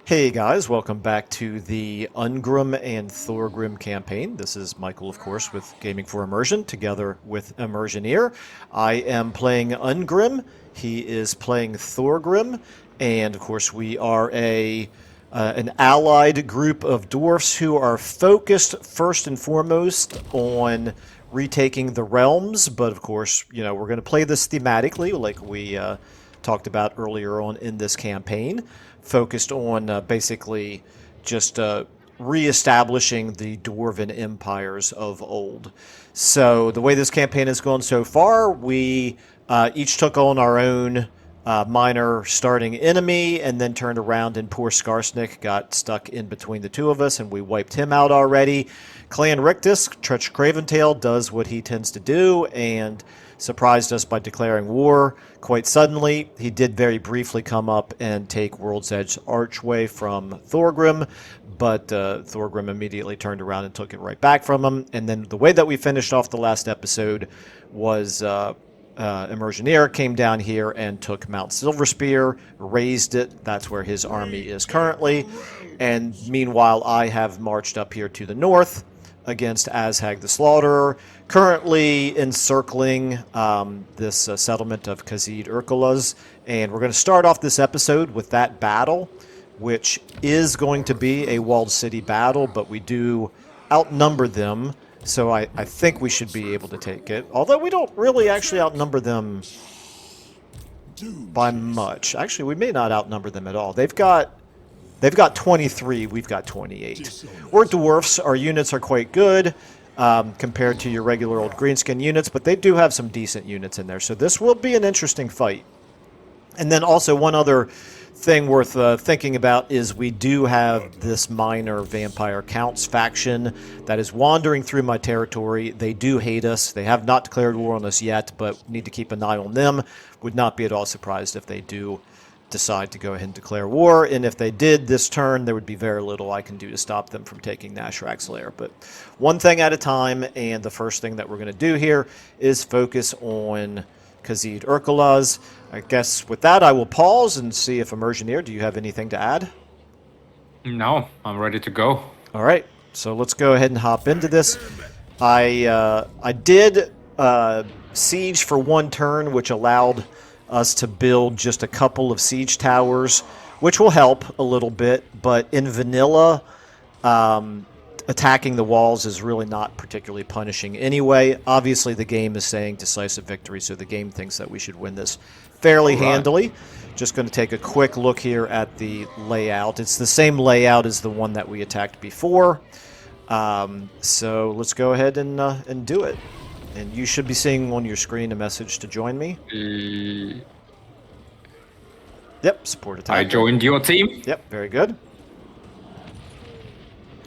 Hey guys, welcome back to the Ungrim and Thorgrim campaign. This is Michael, of course, with Gaming for Immersion, together with Immersioneer. I am playing Ungrim, he is playing Thorgrim, and of course we are an allied group of dwarfs who are focused first and foremost on retaking the realms, but of course, we're going to play this thematically like we talked about earlier on in this campaign, focused on basically just reestablishing the dwarven empires of old. So the way this campaign has gone so far, we each took on our own minor starting enemy, and then turned around and poor Skarsnik got stuck in between the two of us, and we wiped him out already. Clan Rictus, Trutch Craventail, does what he tends to do, and surprised us by declaring war quite suddenly. He did very briefly come up and take World's Edge Archway from Thorgrim, but Thorgrim immediately turned around and took it right back from him. And then the way that we finished off the last episode was Immersioneer came down here and took Mount Silverspear, razed it. That's where his army is currently. And meanwhile, I have marched up here to the north against Azhag the Slaughterer, currently encircling this settlement of Khazid Urkulaz. And we're going to start off this episode with that battle, which is going to be a walled city battle, but we do outnumber them, so I think we should be able to take it. Although we don't really actually outnumber them by much. Actually, we may not outnumber them at all. They've got 23, we've got 28. We're dwarfs, our units are quite good compared to your regular old greenskin units, but they do have some decent units in there, so this will be an interesting fight. And then also one other thing worth thinking about is we do have this minor vampire counts faction that is wandering through my territory. They do hate us. They have not declared war on us yet, but need to keep an eye on them. Would not be at all surprised if they do decide to go ahead and declare war, and if they did this turn, there would be very little I can do to stop them from taking Nashrak's lair. But one thing at a time, and the first thing that we're going to do here is focus on Khazid Urkulaz. I guess with that, I will pause and see if Immersioneer, do you have anything to add? No, I'm ready to go. All right, so let's go ahead and hop into this. I did siege for one turn, which allowed us to build just a couple of siege towers, which will help a little bit, but in vanilla, attacking the walls is really not particularly punishing anyway. Obviously, the game is saying decisive victory, so the game thinks that we should win this fairly handily. Just going to take a quick look here at the layout. It's the same layout as the one that we attacked before. So let's go ahead and do it. And you should be seeing on your screen a message to join me. Yep, support attack. I joined your team. Yep, very good.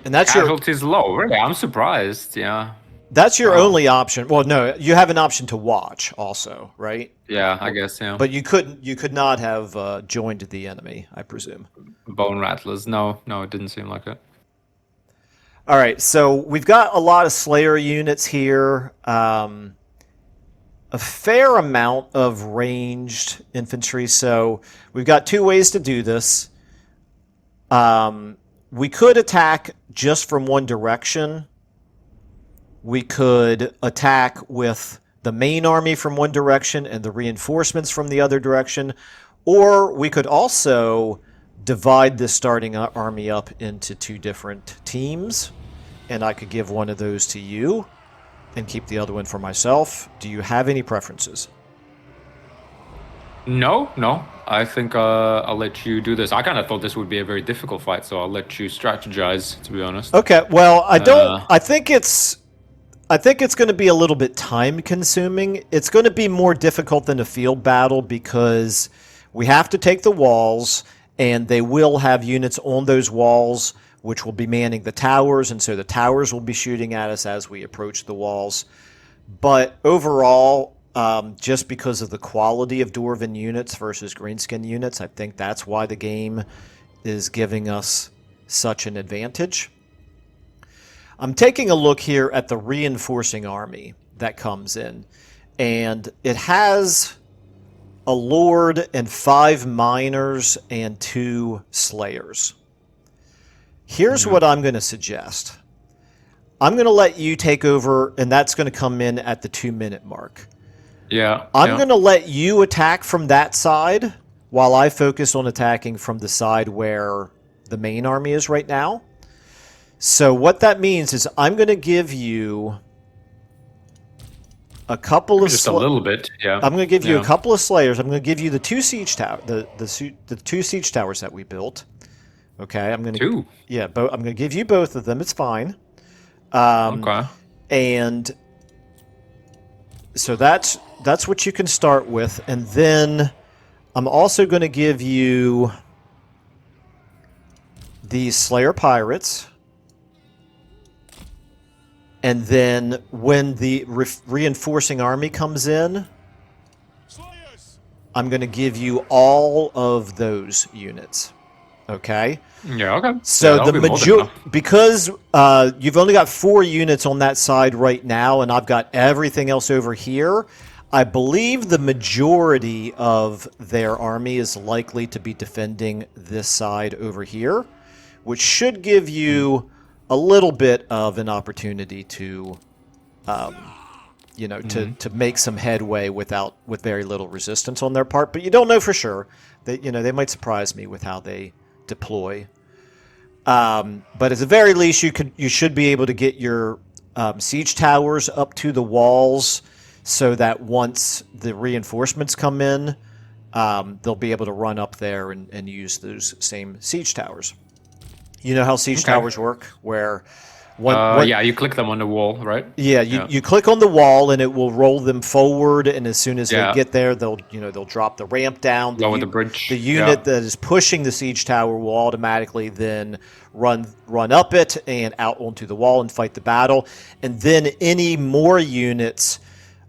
And that's Casualties low. Really, I'm surprised. Yeah. That's your only option. Well, no, you have an option to watch also, right? Yeah, I guess. Yeah. But you could not have joined the enemy, I presume. Bone rattlers. No, it didn't seem like it. All right, so we've got a lot of Slayer units here. A fair amount of ranged infantry. So we've got two ways to do this. We could attack just from one direction. We could attack with the main army from one direction and the reinforcements from the other direction. Or we could also divide the starting army up into two different teams, and I could give one of those to you and keep the other one for myself. Do you have any preferences? No. I think I'll let you do this. I kind of thought this would be a very difficult fight, so I'll let you strategize, to be honest. Okay, well, I think it's going to be a little bit time consuming. It's going to be more difficult than a field battle because we have to take the walls, and they will have units on those walls which will be manning the towers, and so the towers will be shooting at us as we approach the walls. But overall, just because of the quality of Dwarven units versus Greenskin units, I think that's why the game is giving us such an advantage. I'm taking a look here at the reinforcing army that comes in, and it has a Lord and 5 Miners and 2 Slayers. Here's what I'm going to suggest. I'm going to let you take over, and that's going to come in at the 2-minute mark. Yeah. I'm going to let you attack from that side while I focus on attacking from the side where the main army is right now. So what that means is I'm going to give you a couple of just a little bit. Yeah. I'm going to give you a couple of slayers. I'm going to give you the 2 siege tower, the 2 siege towers that we built. Okay, I'm going to 2. Yeah, I'm going to give you both of them. It's fine. Okay. And so that's what you can start with, and then I'm also going to give you these Slayer Pirates. And then when the reinforcing army comes in, I'm going to give you all of those units. Okay? Yeah, okay. So yeah, the majority, because you've only got 4 units on that side right now, and I've got everything else over here, I believe the majority of their army is likely to be defending this side over here, which should give you a little bit of an opportunity to, to make some headway with very little resistance on their part. But you don't know for sure. They might surprise me with how they deploy. But at the very least, you should be able to get your siege towers up to the walls, so that once the reinforcements come in, they'll be able to run up there and use those same siege towers. You know how siege towers work, where you click them on the wall, right? Yeah, you click on the wall and it will roll them forward, and as soon as they get there, they'll drop the ramp down. Lower the bridge. The unit that is pushing the siege tower will automatically then run up it and out onto the wall and fight the battle. And then any more units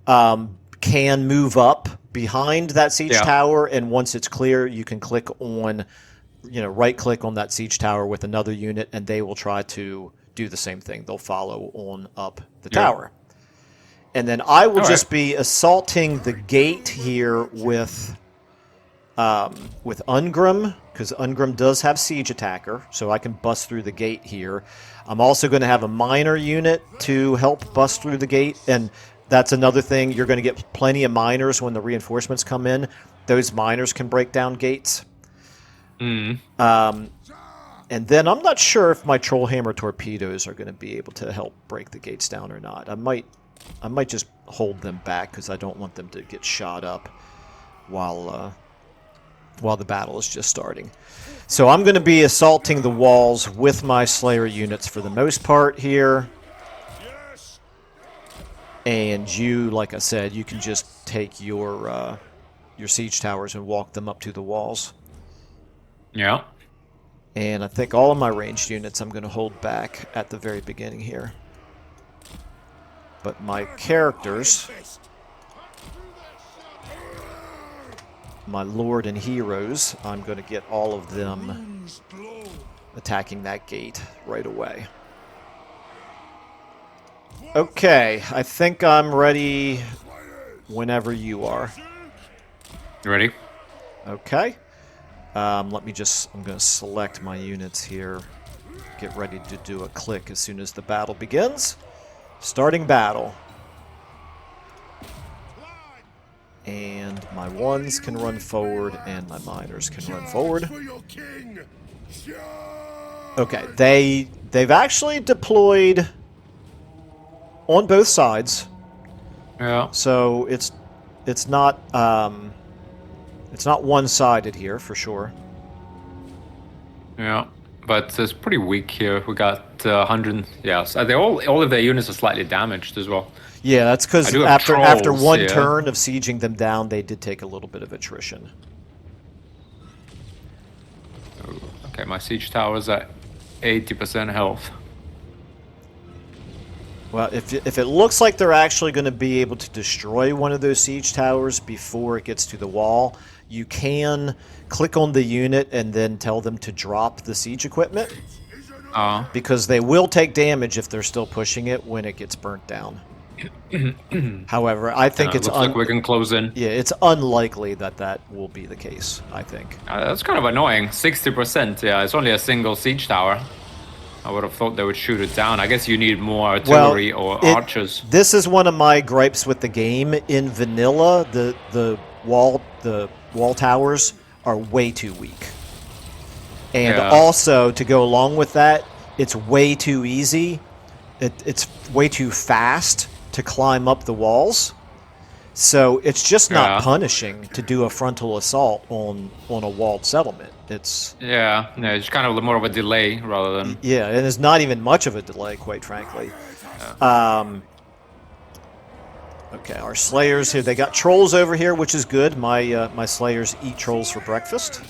can move up behind that siege tower, and once it's clear, you can click on, right click on that siege tower with another unit, and they will try to do the same thing. They'll follow on up the tower. And then I will just be assaulting the gate here with Ungrim, because Ungrim does have siege attacker, so I can bust through the gate here. I'm also going to have a miner unit to help bust through the gate, and that's another thing. You're going to get plenty of miners when the reinforcements come in. Those miners can break down gates. And then I'm not sure if my Trollhammer torpedoes are going to be able to help break the gates down or not. I might just hold them back because I don't want them to get shot up while the battle is just starting. So I'm going to be assaulting the walls with my Slayer units for the most part here. And you, like I said, you can just take your siege towers and walk them up to the walls. Yeah. And I think all of my ranged units I'm going to hold back at the very beginning here. But my characters, my lord and heroes, I'm going to get all of them attacking that gate right away. Okay, I think I'm ready whenever you are. You ready? Okay. I'm going to select my units here. Get ready to do a click as soon as the battle begins. Starting battle. And my ones can run forward, and my miners can run forward. Okay, they've actually deployed on both sides. Yeah. So it's not one-sided here for sure. Yeah, but it's pretty weak here. We got 100. Yeah, so all of their units are slightly damaged as well. Yeah, that's because after one turn of sieging them down, they did take a little bit of attrition. Okay, my siege tower's at 80% health. Well, if it looks like they're actually going to be able to destroy one of those siege towers before it gets to the wall, you can click on the unit and then tell them to drop the siege equipment. Because they will take damage if they're still pushing it when it gets burnt down. However, I think looks like we can close in. Yeah, it's unlikely that will be the case, I think. That's kind of annoying. 60%, yeah, it's only a single siege tower. I would have thought they would shoot it down. I guess you need more artillery or archers. This is one of my gripes with the game. In vanilla, the wall towers are way too weak. And also, to go along with that, it's way too easy. It's way too fast to climb up the walls. So it's just not punishing to do a frontal assault on a walled settlement. It's it's kind of more of a delay rather than and it's not even much of a delay, quite frankly. Okay, our slayers here. They got trolls over here, which is good. My slayers eat trolls for breakfast.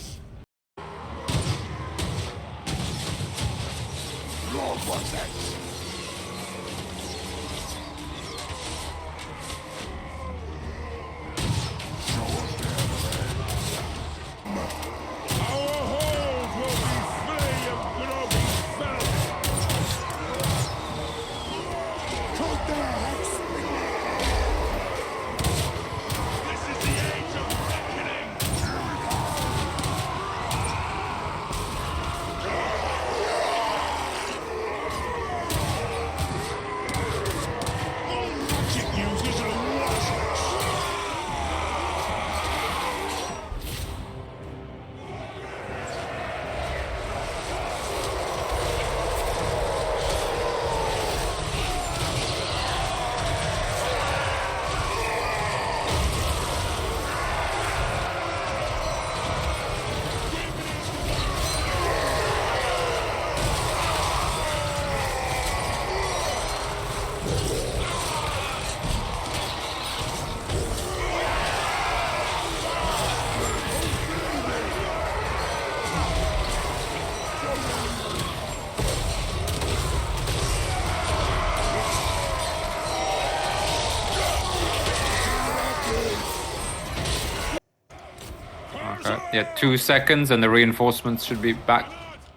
Yeah, 2 seconds and the reinforcements should be back.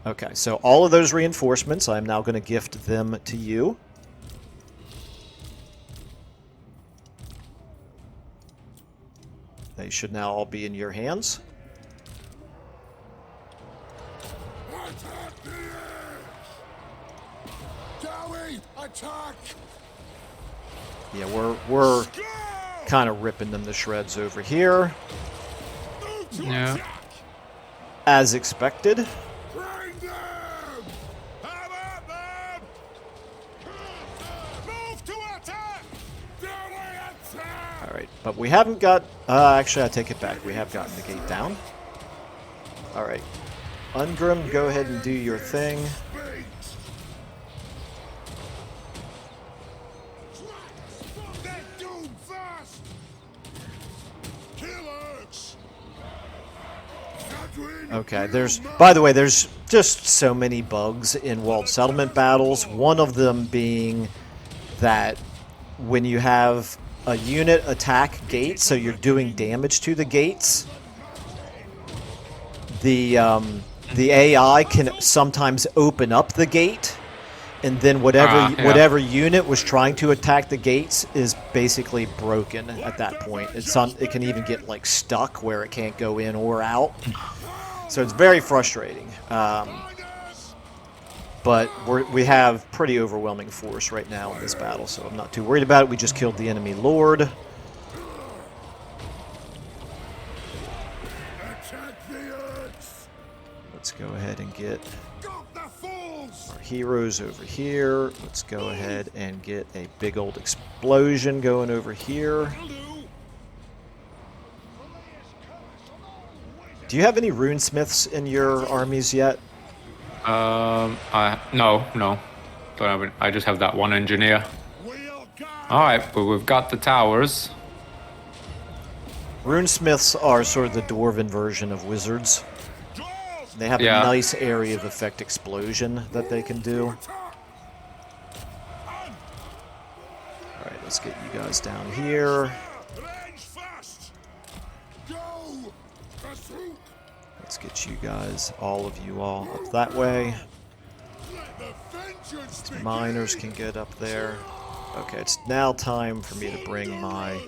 Okay, so all of those reinforcements, I'm now going to gift them to you. They should now all be in your hands. Attack! Yeah, we're kind of ripping them to shreds over here. Yeah. As expected. Bring them! Have at them! Move to attack! Attack! Alright, but we haven't got... actually, I take it back. We have gotten the gate down. Alright. Ungrim, go ahead and do your thing. Okay, by the way, there's just so many bugs in walled settlement battles. One of them being that when you have a unit attack gates, so you're doing damage to the gates, the AI can sometimes open up the gate, and then whatever unit was trying to attack the gates is basically broken at that point. It can even get like stuck where it can't go in or out. So it's very frustrating, but we have pretty overwhelming force right now in this battle, so I'm not too worried about it. We just killed the enemy lord. Let's go ahead and get our heroes over here. Let's go ahead and get a big old explosion going over here. Do you have any runesmiths in your armies yet? No. Don't have it. I just have that one engineer. All right, but we've got the towers. Runesmiths are sort of the dwarven version of wizards. They have a nice area of effect explosion that they can do. All right, let's get you guys down here. Let's get you guys, all of you all, up that way. These miners can get up there. Okay, it's now time for me to bring my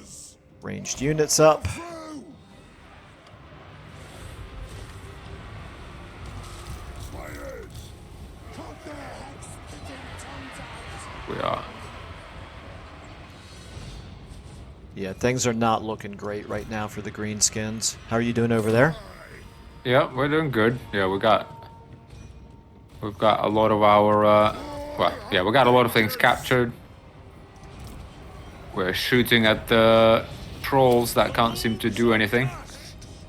ranged units up. Yeah, things are not looking great right now for the greenskins. How are you doing over there? Yeah, we're doing good. Yeah, we've got a lot of our well, yeah, we got a lot of things captured. We're shooting at the trolls that can't seem to do anything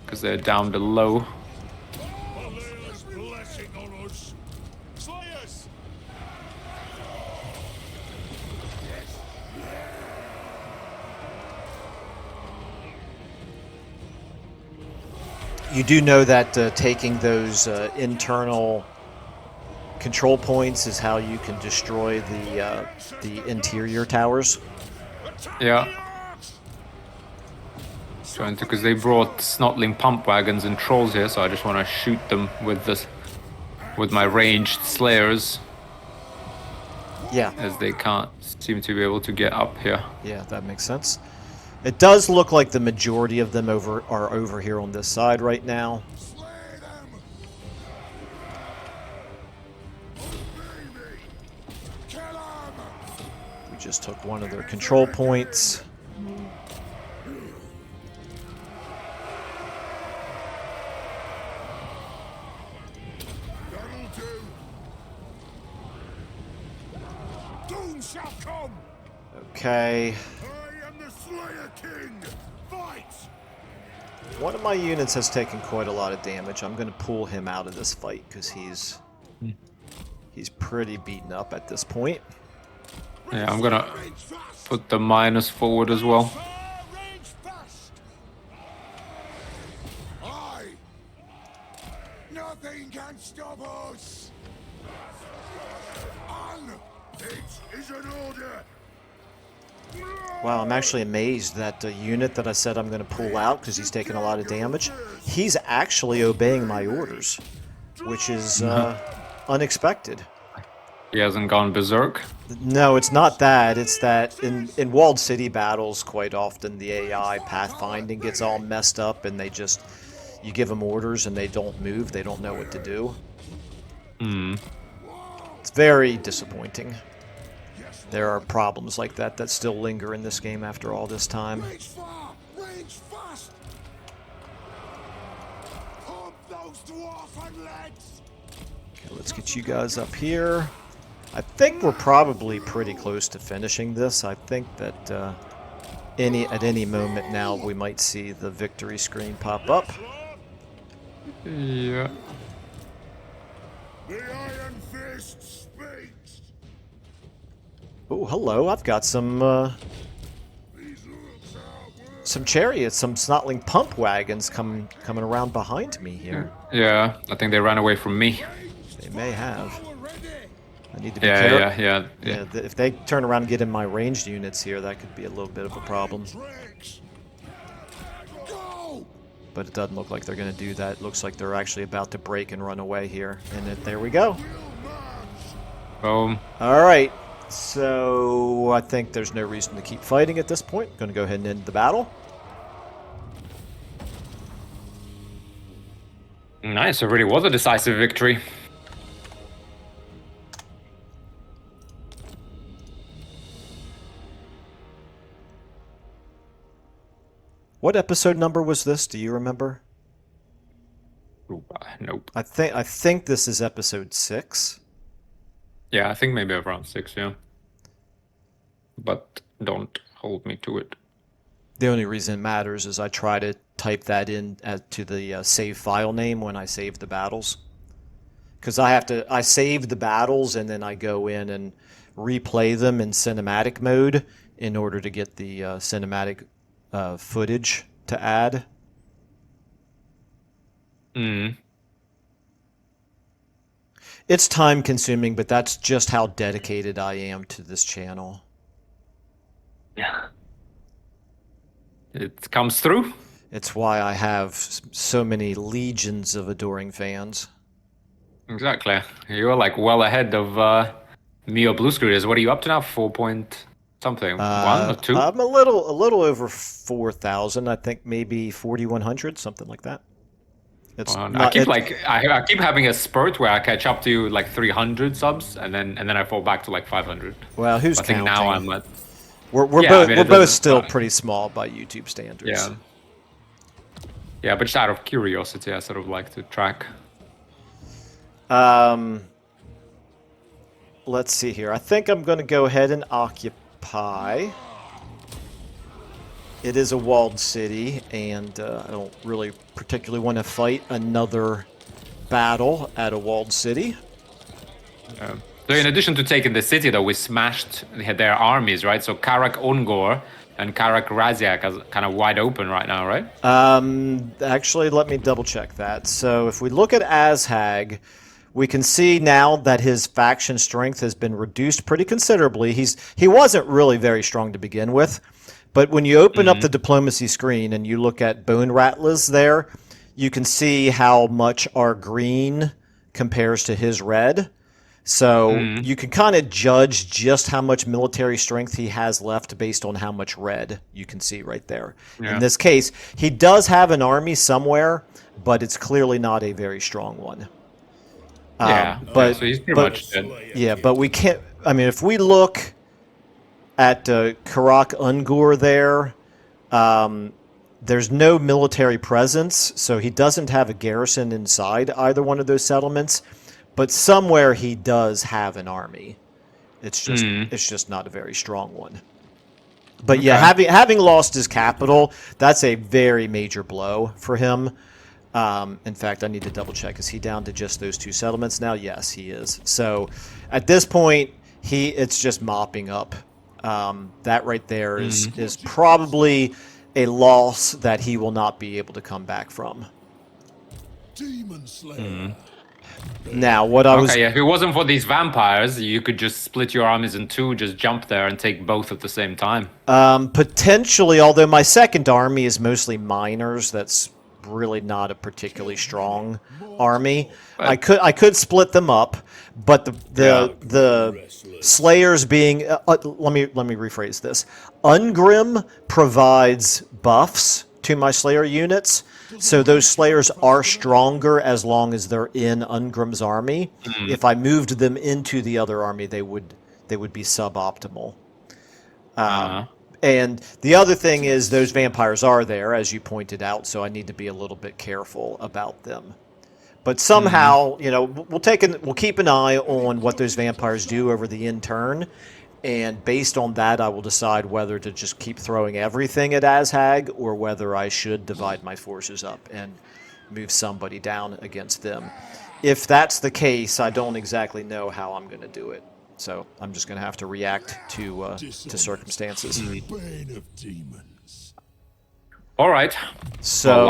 because they're down below. Balur's blessing on us. Slayers! You do know that taking those internal control points is how you can destroy the interior towers. Yeah. Trying to, because they brought snotling pump wagons and trolls here, so I just want to shoot them with my ranged slayers, Yeah, as they can't seem to be able to get up here. yeah, that makes sense. It does look like the majority of them are over here on this side right now. Slay them! Baby! Kill them! We just took one of their control points. That'll do. Doom shall come! Okay. I am the Slayer King! Fight! One of my units has taken quite a lot of damage. I'm going to pull him out of this fight because he's pretty beaten up at this point. Yeah, I'm gonna Range fast! put the miners forward as well. Range fast! Aye! Nothing can stop us! On! It is an order! Wow, I'm actually amazed that the unit that I said I'm going to pull out because he's taking a lot of damage, he's actually obeying my orders, which is unexpected. He hasn't gone berserk. No, it's not that. It's that in walled city battles, quite often the AI pathfinding gets all messed up and you give them orders and they don't move, they don't know what to do. It's very disappointing. There are problems like that still linger in this game after all this time. Range far! Range fast! Pump those dwarfen legs! Okay, let's get you guys up here. I think we're probably pretty close to finishing this. I think that at any moment now we might see the victory screen pop up. Yeah. The Iron Fist speaks! Oh, hello! I've got some These looks are some chariots, some snotling pump wagons coming around behind me here. Yeah, I think they ran away from me. They may have. We're ready! I need to be Yeah, careful. yeah. Yeah, if they turn around and get in my ranged units here, that could be a little bit of a problem. Tricks! Go! But it doesn't look like they're going to do that. It looks like they're actually about to break and run away here. And there we go. Boom. All right. So I think there's no reason to keep fighting at this point. Going to go ahead and end the battle. Nice, it really was a decisive victory. What episode number was this? Do you remember? Ooh, nope. I think this is episode 6. Yeah, I think maybe around 6, yeah. But don't hold me to it. The only reason it matters is I try to type that in to the save file name when I save the battles. Because I save the battles and then I go in and replay them in cinematic mode in order to get the cinematic footage to add. It's time consuming, but that's just how dedicated I am to this channel. Yeah. It comes through. It's why I have so many legions of adoring fans. Exactly. You're like well ahead of me or Blue Screw is. What are you up to now? 4 point something? 1 or 2? I'm a little over 4,000. I think maybe 4,100, something like that. It's I keep having a spurt where I catch up to like 300 subs, and then I fall back to like 500. Well, who's I think counting? now I'm at We're Yeah, I both mean, we're it both doesn't. still pretty small by YouTube standards. Yeah. Yeah, but just out of curiosity, I sort of like to track. Let's see here. I think I'm going to go ahead and occupy. It is a walled city, and I don't really particularly want to fight another battle at a walled city. So in addition to taking the city, though, we smashed their armies, right? So Karak Ungor and Karak Raziak are kind of wide open right now, right? Actually, let me double check that. So if we look at Azhag, we can see now that his faction strength has been reduced pretty considerably. He wasn't really very strong to begin with, but when you open up the diplomacy screen and you look at Bone Rattlers there, you can see how much our green compares to his red. So you can kind of judge just how much military strength he has left based on how much red you can see right there. Yeah. In this case, he does have an army somewhere, but it's clearly not a very strong one. Yeah, but so he's pretty much dead. yeah, but we can't. I mean, if we look at Karak Ungur there, there's no military presence, so he doesn't have a garrison inside either one of those settlements. But somewhere he does have an army. It's just not a very strong one. But yeah, having lost his capital, that's a very major blow for him. In fact, I need to double check. Is he down to just those two settlements now? Yes, he is. So at this point, it's just mopping up. That right there is probably a loss that he will not be able to come back from. Demon Slayer. Now, what I was... Okay, yeah, if it wasn't for these vampires, you could just split your armies in two, just jump there and take both at the same time. Potentially, although my second army is mostly miners, that's really not a particularly strong army. I could split them up, but the Slayers being let me rephrase this. Ungrim provides buffs to my Slayer units, so those Slayers are stronger as long as they're in Ungrim's army. If I moved them into the other army, they would be suboptimal. And the other thing is those vampires are there, as you pointed out, so I need to be a little bit careful about them. But somehow, you know, we'll keep an eye on what those vampires do over the end turn, and based on that, I will decide whether to just keep throwing everything at Azhag or whether I should divide my forces up and move somebody down against them. If that's the case, I don't exactly know how I'm going to do it. So I'm just going to have to react to circumstances. Bane of demons. All right. So Well,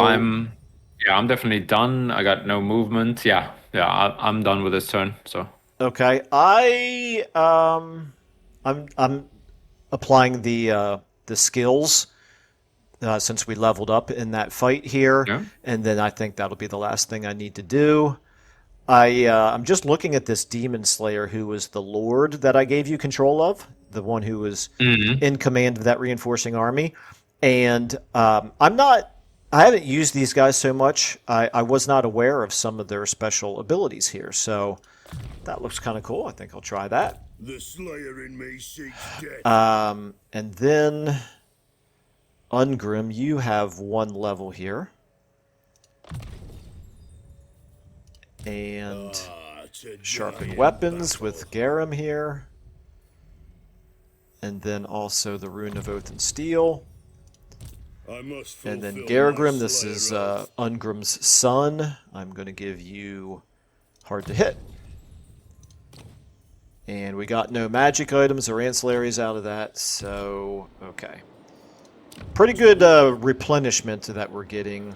I'm definitely done. I got no movement. Yeah, I'm done with this turn. So okay, I'm applying the skills since we leveled up in that fight here, and then I think that'll be the last thing I need to do. I'm just looking at this Demon Slayer who was the Lord that I gave you control of, the one who was in command of that reinforcing army, and I haven't used these guys so much. I was not aware of some of their special abilities here, so that looks kind of cool. I think I'll try that. The Slayer in me seeks death. And then Ungrim, you have one level here. And sharpened weapons with Garum here. And then also the Rune of Oath and Steel. And then Garagrim, this is Ungrim's son. I'm going to give you Hard to Hit. And we got no magic items or ancillaries out of that, so okay. Pretty good replenishment that we're getting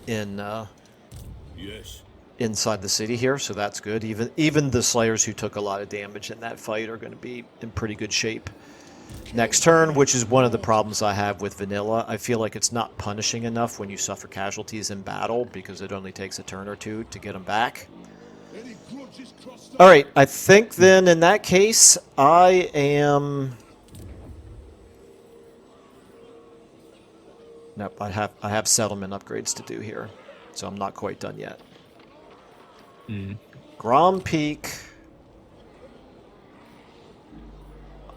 in inside the city here, so that's good. Even the Slayers who took a lot of damage in that fight are going to be in pretty good shape next turn, which is one of the problems I have with vanilla. I feel like it's not punishing enough when you suffer casualties in battle because it only takes a turn or two to get them back. All right, I think then in that case, I am... Nope, I have settlement upgrades to do here, so I'm not quite done yet. Grom Peak.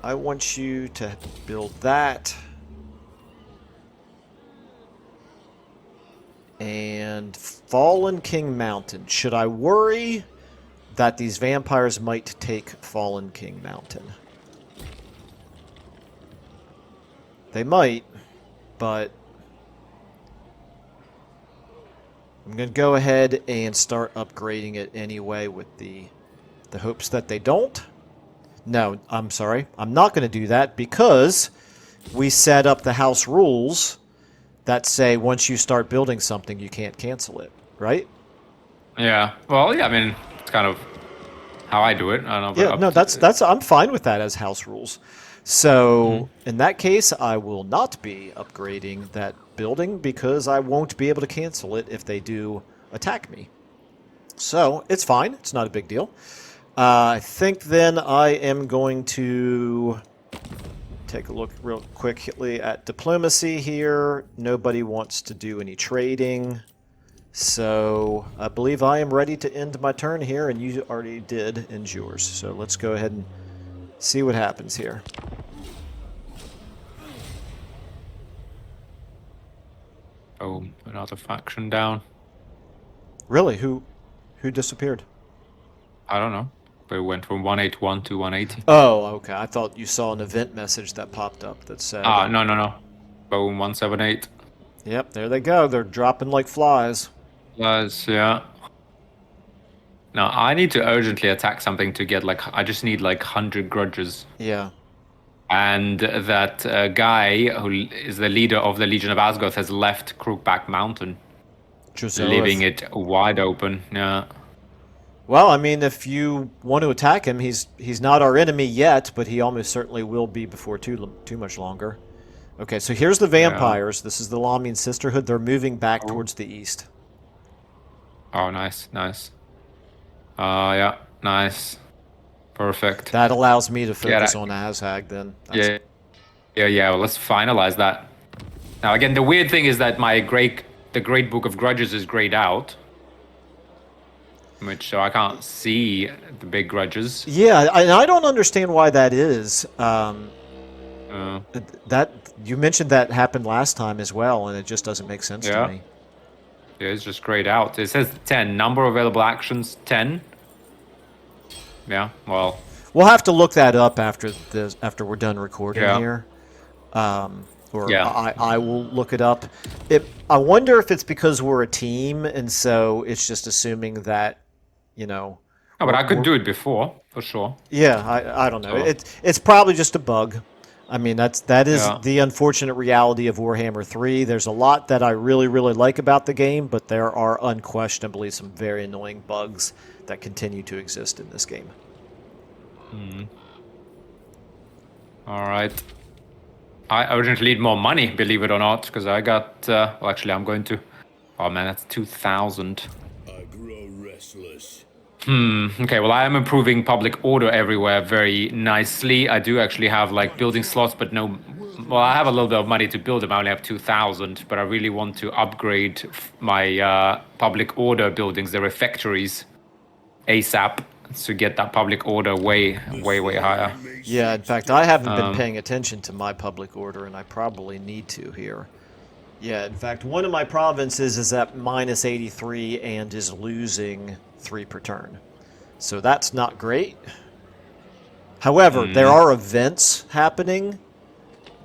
I want you to build that. And Fallen King Mountain. Should I worry that these vampires might take Fallen King Mountain? They might, but I'm going to go ahead and start upgrading it anyway with the hopes that they don't. No, I'm sorry. I'm not going to do that because we set up the house rules that say once you start building something, you can't cancel it, right? Yeah. Well, yeah. I mean, it's kind of how I do it. I don't know. Yeah, no, that's I'm fine with that as house rules. So in that case, I will not be upgrading that building because I won't be able to cancel it if they do attack me. So it's fine. It's not a big deal. I think then I am going to take a look real quickly at diplomacy here. Nobody wants to do any trading. So I believe I am ready to end my turn here, and you already did end yours. So let's go ahead and see what happens here. Oh, another faction down. Really? Who disappeared? I don't know. But it went from 181 to 180. Oh, okay. I thought you saw an event message that popped up that said... Ah, no. Boom, 178. Yep, there they go. They're dropping like flies. Flies, yeah. Now, I need to urgently attack something to get, like, I just need, like, 100 grudges. Yeah. And that guy who is the leader of the Legion of Asgoth has left Crookback Mountain, leaving it wide open. Yeah. Well, I mean, if you want to attack him, he's not our enemy yet, but he almost certainly will be before too much longer. Okay, so here's the vampires. Yeah. This is the Lamian Sisterhood. They're moving back towards the east. Oh, nice. Yeah, nice. Perfect. That allows me to focus on Azhag then. Yeah. Well, let's finalize that. Now, again, the weird thing is that the Great Book of Grudges is grayed out. So I can't see the big grudges. Yeah, I don't understand why that is. That you mentioned that happened last time as well, and it just doesn't make sense to me. Yeah, it's just grayed out. It says 10. Number of available actions, 10. Yeah, well... We'll have to look that up after we're done recording here. I will look it up. I wonder if it's because we're a team, and so it's just assuming that, Oh, but I could do it before, for sure. Yeah, I don't know. It's probably just a bug. I mean, that is the unfortunate reality of Warhammer 3. There's a lot that I really, really like about the game, but there are unquestionably some very annoying bugs that continue to exist in this game. All right. I urgently need more money, believe it or not, because I got... well, actually, I'm going to... Oh, man, that's 2,000. I grow restless. Okay, well, I am improving public order everywhere very nicely. I do actually have, like, building slots, but no... Well, I have a little bit of money to build them. I only have 2,000, but I really want to upgrade my public order buildings, the refectories, ASAP, to get that public order way higher. Yeah, in fact, I haven't been paying attention to my public order, and I probably need to here. Yeah, in fact, one of my provinces is at minus 83 and is losing 3 per turn. So that's not great. However, there are events happening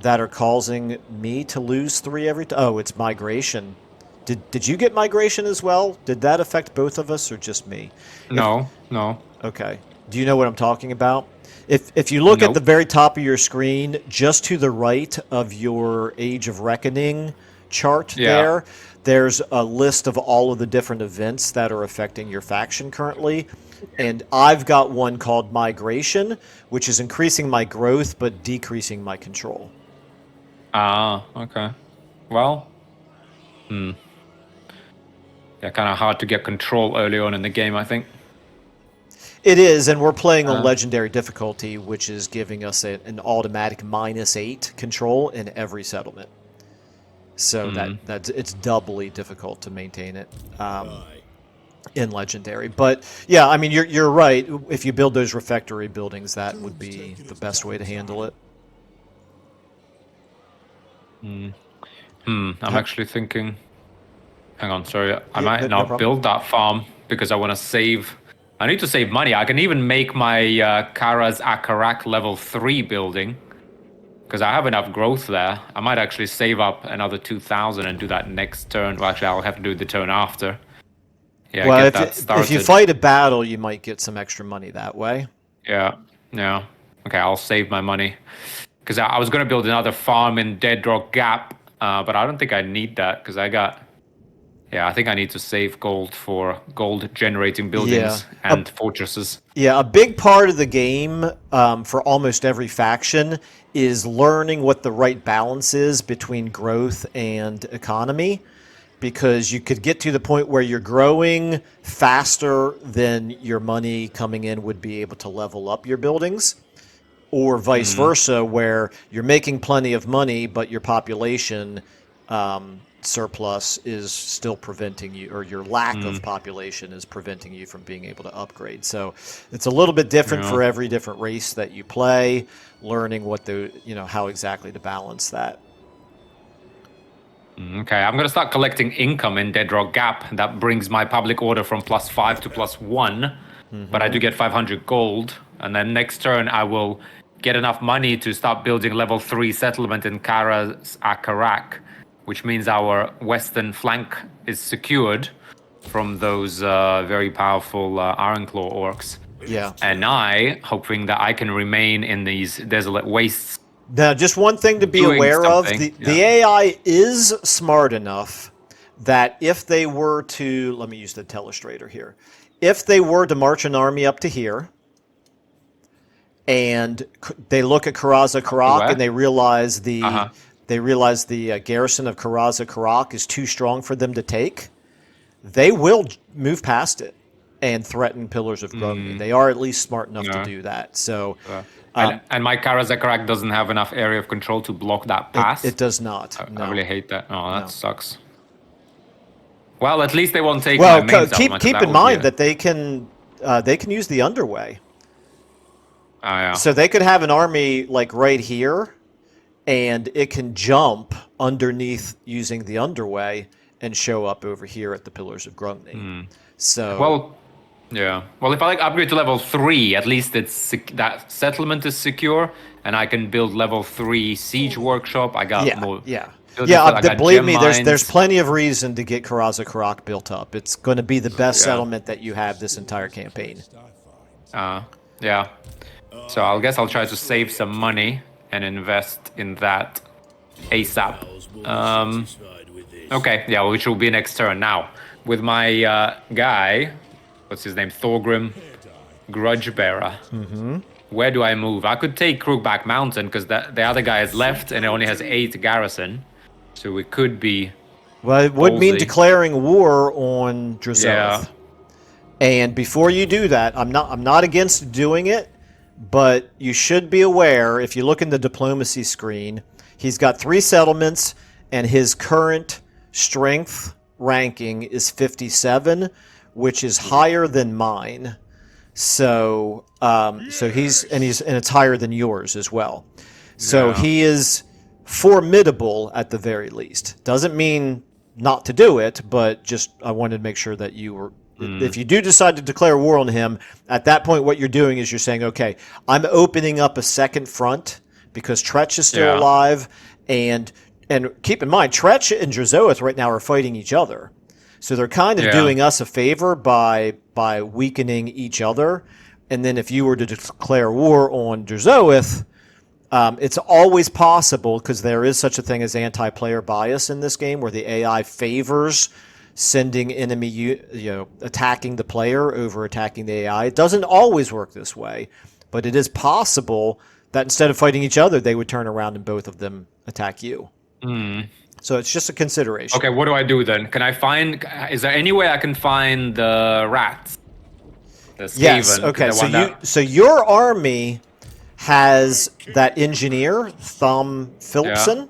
that are causing me to lose 3 every time. Oh, it's migration. Did you get migration as well? Did that affect both of us or just me? No. Okay. Do you know what I'm talking about? If you look at the very top of your screen, just to the right of your Age of Reckoning chart there's a list of all of the different events that are affecting your faction currently. And I've got one called Migration, which is increasing my growth but decreasing my control. Ah, okay. Well, yeah, kind of hard to get control early on in the game, I think. It is, and we're playing on legendary difficulty, which is giving us an automatic -8 control in every settlement. So that's it's doubly difficult to maintain it. in Legendary. But yeah, I mean, you're right. If you build those refectory buildings, that would be the best way to handle it. I'm actually thinking. Hang on, sorry. I Yeah, might no not problem. build that farm because I want to save. I need to save money. I can even make my Kara's Akarak level 3 building because I have enough growth there. I might actually save up another 2,000 and do that next turn. Well, actually, I'll have to do the turn after. Yeah, Well, get that started. if you fight a battle, you might get some extra money that way. Yeah. Okay, I'll save my money. Because I was going to build another farm in Dead Rock Gap, but I don't think I need that because I got... Yeah, I think I need to save gold for gold-generating buildings and fortresses. Yeah, a big part of the game for almost every faction is learning what the right balance is between growth and economy, because you could get to the point where you're growing faster than your money coming in would be able to level up your buildings, or vice versa, where you're making plenty of money, but your population surplus is still preventing you, or your lack of population is preventing you from being able to upgrade. So it's a little bit different for every different race that you play, learning what the, how exactly to balance that. Okay, I'm going to start collecting income in Dead Rock Gap. That brings my public order from +5 to +1, but I do get 500 gold. And then next turn, I will get enough money to start building level 3 settlement in Kara's Akarak, which means our western flank is secured from those very powerful Ironclaw orcs. Yeah. And hoping that I can remain in these desolate wastes. Now, just one thing to be aware of, the AI is smart enough that if they were to, let me use the telestrator here, if they were to march an army up to here, and they look at Karaza Karak and they realize the garrison of Karaza Karak is too strong for them to take, they will move past it and threaten Pillars of Grogny. They are at least smart enough to do that. So, and my Karaza Karak doesn't have enough area of control to block that pass. It does not. I really hate that. Oh, that sucks. Well, at least they won't take my main settlement. Keep in mind that they can use the underway. So they could have an army like right here, and it can jump underneath using the underway and show up over here at the Pillars of Grungni. So well, if I upgrade to level 3, at least that settlement is secure, and I can build level 3 siege workshop. I got more. Believe me, there's plenty of reason to get Karaza Karak built up. It's going to be the best settlement that you have this entire campaign. So I guess I'll try to save some money and invest in that ASAP. Okay, which will be next turn. Now, with my guy, what's his name? Thorgrim, Grudge Bearer. Where do I move? I could take Crookback Mountain because the other guy is left and it only has 8 garrison. So it could be. Well, it would mean declaring war on Drazoth. Yeah. And before you do that, I'm not against doing it, but you should be aware, if you look in the diplomacy screen, he's got 3 settlements and his current strength ranking is 57, which is higher than mine. So it's higher than yours as well. So he is formidable at the very least. Doesn't mean not to do it, but just I wanted to make sure that you were. If you do decide to declare war on him, at that point, what you're doing is you're saying, okay, I'm opening up a second front because Tretch is still alive, and keep in mind, Tretch and Drazoth right now are fighting each other. So they're kind of doing us a favor by weakening each other. And then if you were to declare war on Drazoth, it's always possible, because there is such a thing as anti-player bias in this game, where the AI favors sending enemy, attacking the player over attacking the AI. It doesn't always work this way, but it is possible that instead of fighting each other, they would turn around and both of them attack you. So it's just a consideration. Okay, what do I do then? Is there any way I can find the rats? Yes, okay, so your army has that engineer, Tom Phillipson.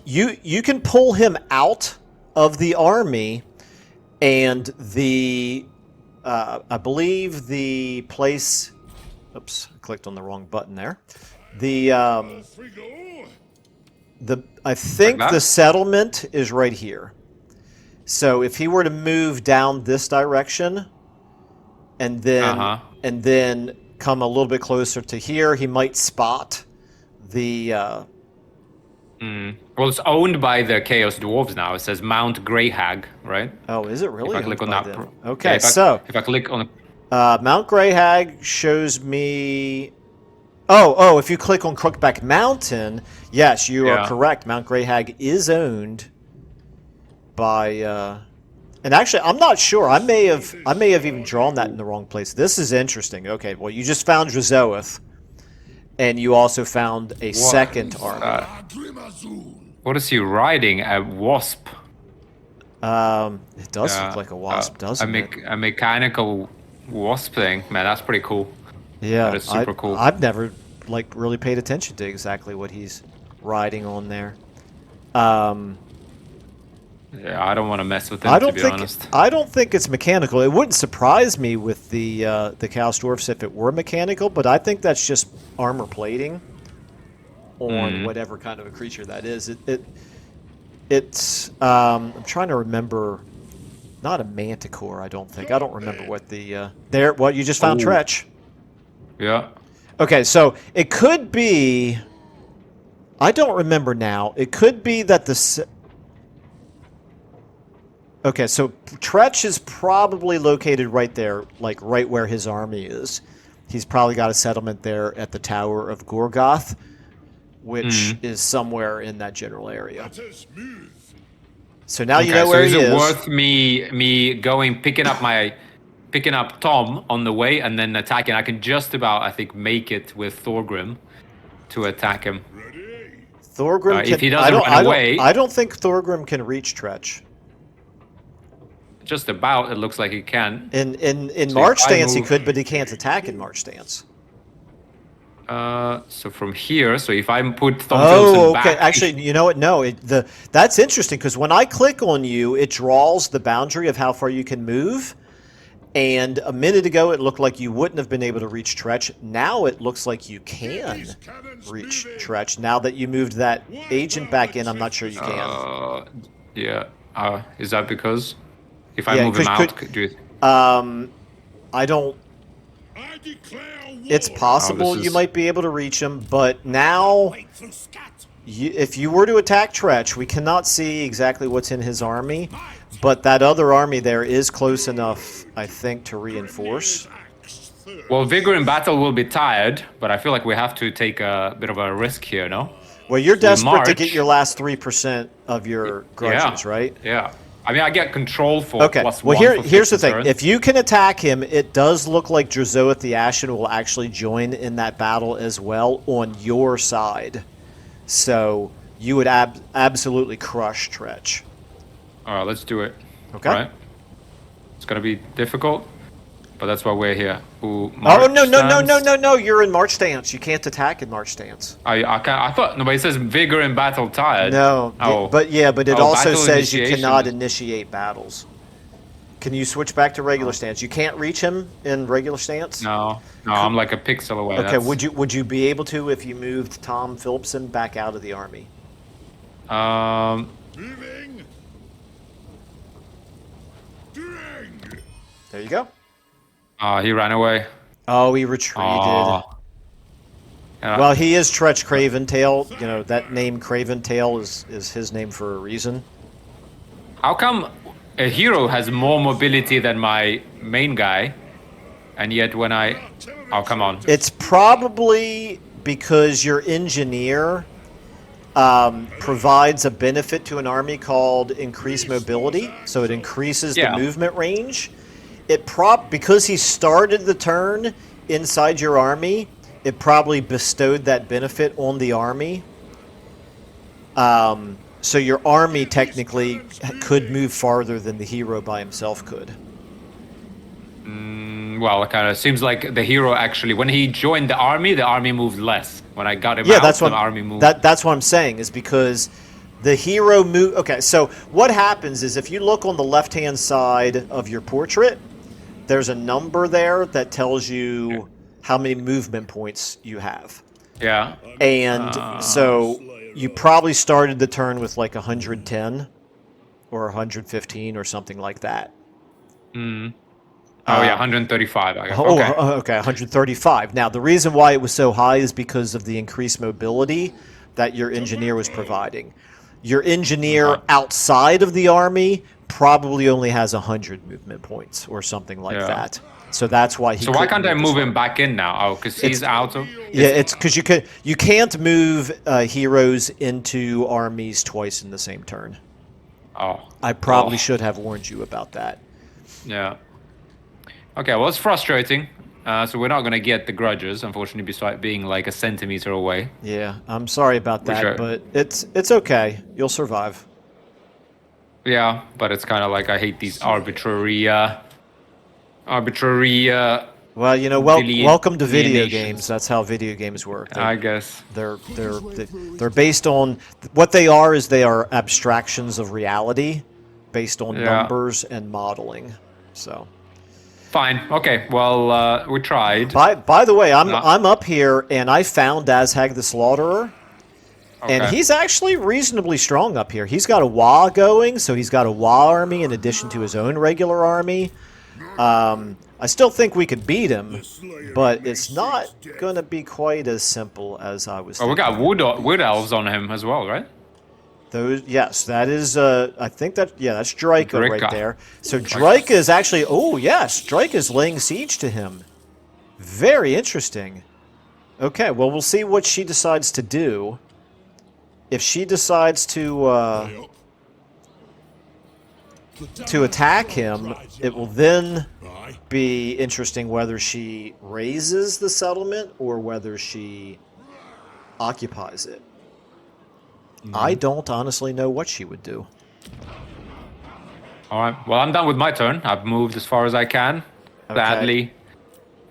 You can pull him out of the army, and the I believe the place. Oops, I clicked on the wrong button there. I think Like that? the settlement is right here. So if he were to move down this direction, and then come a little bit closer to here, he might spot the. Well, it's owned by the Chaos Dwarves now. It says Mount Greyhag, right? Oh, is it really? If I click owned on by that. them? Okay, Yeah, if I click on. Mount Greyhag shows me. Oh! If you click on Crookback Mountain, yes, you are correct. Mount Greyhag is owned by. And actually, I'm not sure. I may have even drawn that in the wrong place. This is interesting. Okay, well, you just found Drazoeth, and you also found a second army. What is he riding? A wasp. It does look like a wasp, doesn't it? A mechanical wasp thing. Man, that's pretty cool. Yeah, that is super cool. I've never really paid attention to exactly what he's riding on there. Yeah, I don't want to mess with them, to be honest. I don't think it's mechanical. It wouldn't surprise me with the Chaos Dwarfs if it were mechanical, but I think that's just armor plating on whatever kind of a creature that is. It's I'm trying to remember. Not a manticore, I don't think. I don't remember what the What you just found, Tretch. Yeah. Okay, so it could be. I don't remember now. It could be that the. Okay, so Tretch is probably located right there, like right where his army is. He's probably got a settlement there at the Tower of Gorgoth, which is somewhere in that general area. So now you know where he is. So is it worth me going picking up Tom on the way and then attacking? I can just about, I think, make it with Thorgrim to attack him. Thorgrim can, if he doesn't run away, I don't think Thorgrim can reach Tretch. Just about, it looks like he can. In March stance he could, but he can't attack in March stance. So from here, so if I put Thorgrim back... Actually, you know what? No, that's interesting, because when I click on you, it draws the boundary of how far you can move. And a minute ago, it looked like you wouldn't have been able to reach Tretch. Now it looks like you can reach Tretch. Now that you moved that agent back in, I'm not sure you can. Yeah. Is that because... If I move him out, do you... I don't... It's possible you might be able to reach him, but now... if you were to attack Tretch, we cannot see exactly what's in his army, but that other army there is close enough, I think, to reinforce. Well, Vigor in battle will be tired, but I feel like we have to take a bit of a risk here, no? Well, you're desperate to get your last 3% of your grudges, right? Yeah. I mean, I get control for plus well, one here's the thing. turn. If you can attack him, it does look like Drazoeth the Ashen will actually join in that battle as well on your side. So you would absolutely crush Tretch. All right, let's do it. Okay. All right. It's going to be difficult, but that's why we're here. Ooh, no! You're in March stance. You can't attack in March stance. I thought nobody says vigor in battle tired. No, but it also says you initiation. cannot initiate battles. Can you switch back to regular stance? You can't reach him in regular stance? No, I'm like a pixel away. Okay, would you be able to if you moved Tom Phillipson back out of the army? There you go. He ran away. Oh, he retreated. Well, he is Tretch Craventail. You know, that name Craventail is his name for a reason. How come a hero has more mobility than my main guy, and yet when I... Oh, come on. It's probably because your engineer provides a benefit to an army called increased mobility, so it increases the movement range. Because he started the turn inside your army, it probably bestowed that benefit on the army. So your army technically could move farther than the hero by himself could. Well, it kind of seems like the hero actually, when he joined the army moved less. When I got him out, the army moved. That's what I'm saying, is because The hero move. Okay, so what happens is if you look on the left-hand side of your portrait, there's a number there that tells you how many movement points you have. Yeah. And so you probably started the turn with like 110 or 115 or something like that. Oh, yeah, 135, I guess. Oh, Okay. okay, 135. Now, the reason why it was so high is because of the increased mobility that your engineer was providing. Your engineer outside of the army probably only has 100 movement points or something like that. So that's why he. So why can't I move him him back in now? Oh, because he's out of. Yeah, it's because you can't move heroes into armies twice in the same turn. Oh. I probably should have warned you about that. Yeah. Okay, well, it's frustrating. So we're not going to get the grudges, unfortunately, besides being like a centimeter away. Yeah, I'm sorry about that, but it's okay. You'll survive. Yeah, but it's kind of like I hate these arbitrary. Well, you know, welcome to video games. That's how video games work. I guess they're based on what they are. Is they are abstractions of reality, based on numbers and modeling. So. Fine. Okay. Well, we tried. By the way, I'm up here and I found Azhag the Slaughterer, and he's actually reasonably strong up here. He's got a WA going, so he's got a WA army in addition to his own regular army. I still think we could beat him, but it's not going to be quite as simple as I was thinking. We got wood elves on him as well, right? Yes, that is, I think that's Draika right there. So Draika is actually, Draika is laying siege to him. Very interesting. Okay, well, we'll see what she decides to do. If she decides to attack him, it will then be interesting whether she raises the settlement or whether she occupies it. I don't honestly know what she would do. All right. Well, I'm done with my turn. I've moved as far as I can. Okay. Sadly,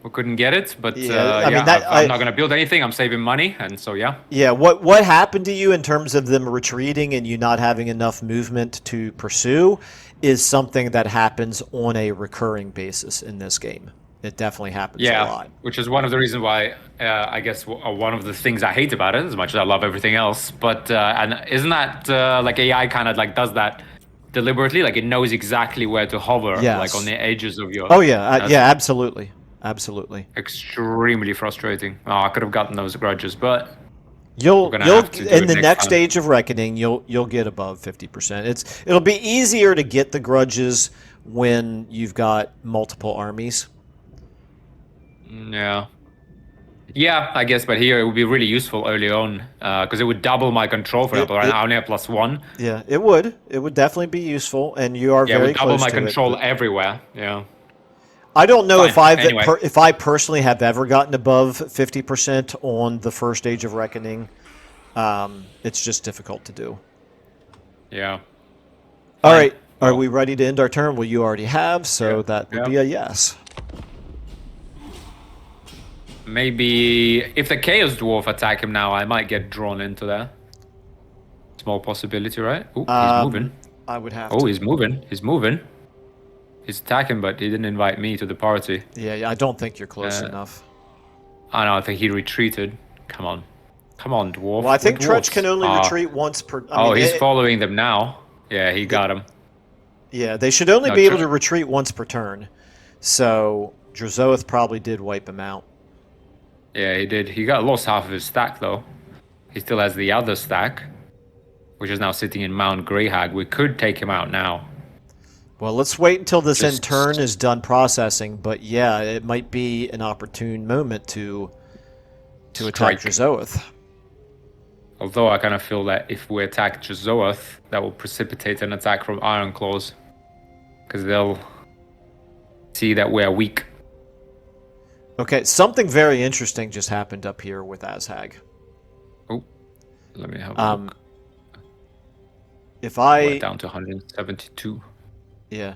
we couldn't get it, but I'm not going to build anything. I'm saving money, and so yeah. Yeah. What happened to you in terms of them retreating and you not having enough movement to pursue is something that happens on a recurring basis in this game. It definitely happens a lot. Which is one of the reasons why I guess one of the things I hate about it, as much as I love everything else. But and isn't that like AI kind of like does that deliberately? Like it knows exactly where to hover, like on the edges of your. Oh yeah, absolutely, absolutely. Extremely frustrating. Oh, I could have gotten those grudges, but you'll in the next Age of Reckoning, you'll get above 50%. It'll be easier to get the grudges when you've got multiple armies. Yeah, I guess, but here it would be really useful early on because it would double my control, for example. Right now I only have +1. Yeah, it would. It would definitely be useful, and you are very close to it. Yeah, it would double my control everywhere. Yeah. I don't know if I personally have ever gotten above 50% on the first Age of Reckoning. It's just difficult to do. Yeah. All right. Are we ready to end our turn? Well, you already have, so that would be a yes. Maybe if the Chaos Dwarf attack him now, I might get drawn into there. Small possibility, right? Oh, he's moving. I would have to. Oh, he's moving. He's moving. He's attacking, but he didn't invite me to the party. Yeah, I don't think you're close enough. I know, I think he retreated. Come on. Come on, Dwarf. Well, I think Tretch can only retreat once per... he's following them now. Yeah, he got him. Yeah, they should only be able to retreat once per turn. So, Drazoth probably did wipe him out. Yeah, he did. He lost half of his stack, though. He still has the other stack, which is now sitting in Mount Greyhag. We could take him out now. Well, let's wait until this end turn is done processing. But yeah, it might be an opportune moment to attack Drazoth. Although I kind of feel that if we attack Drazoth, that will precipitate an attack from Iron Claws. Because they'll see that we're weak. Okay, something very interesting just happened up here with Azhag. Oh, let me have a look. If we're down to 172. Yeah.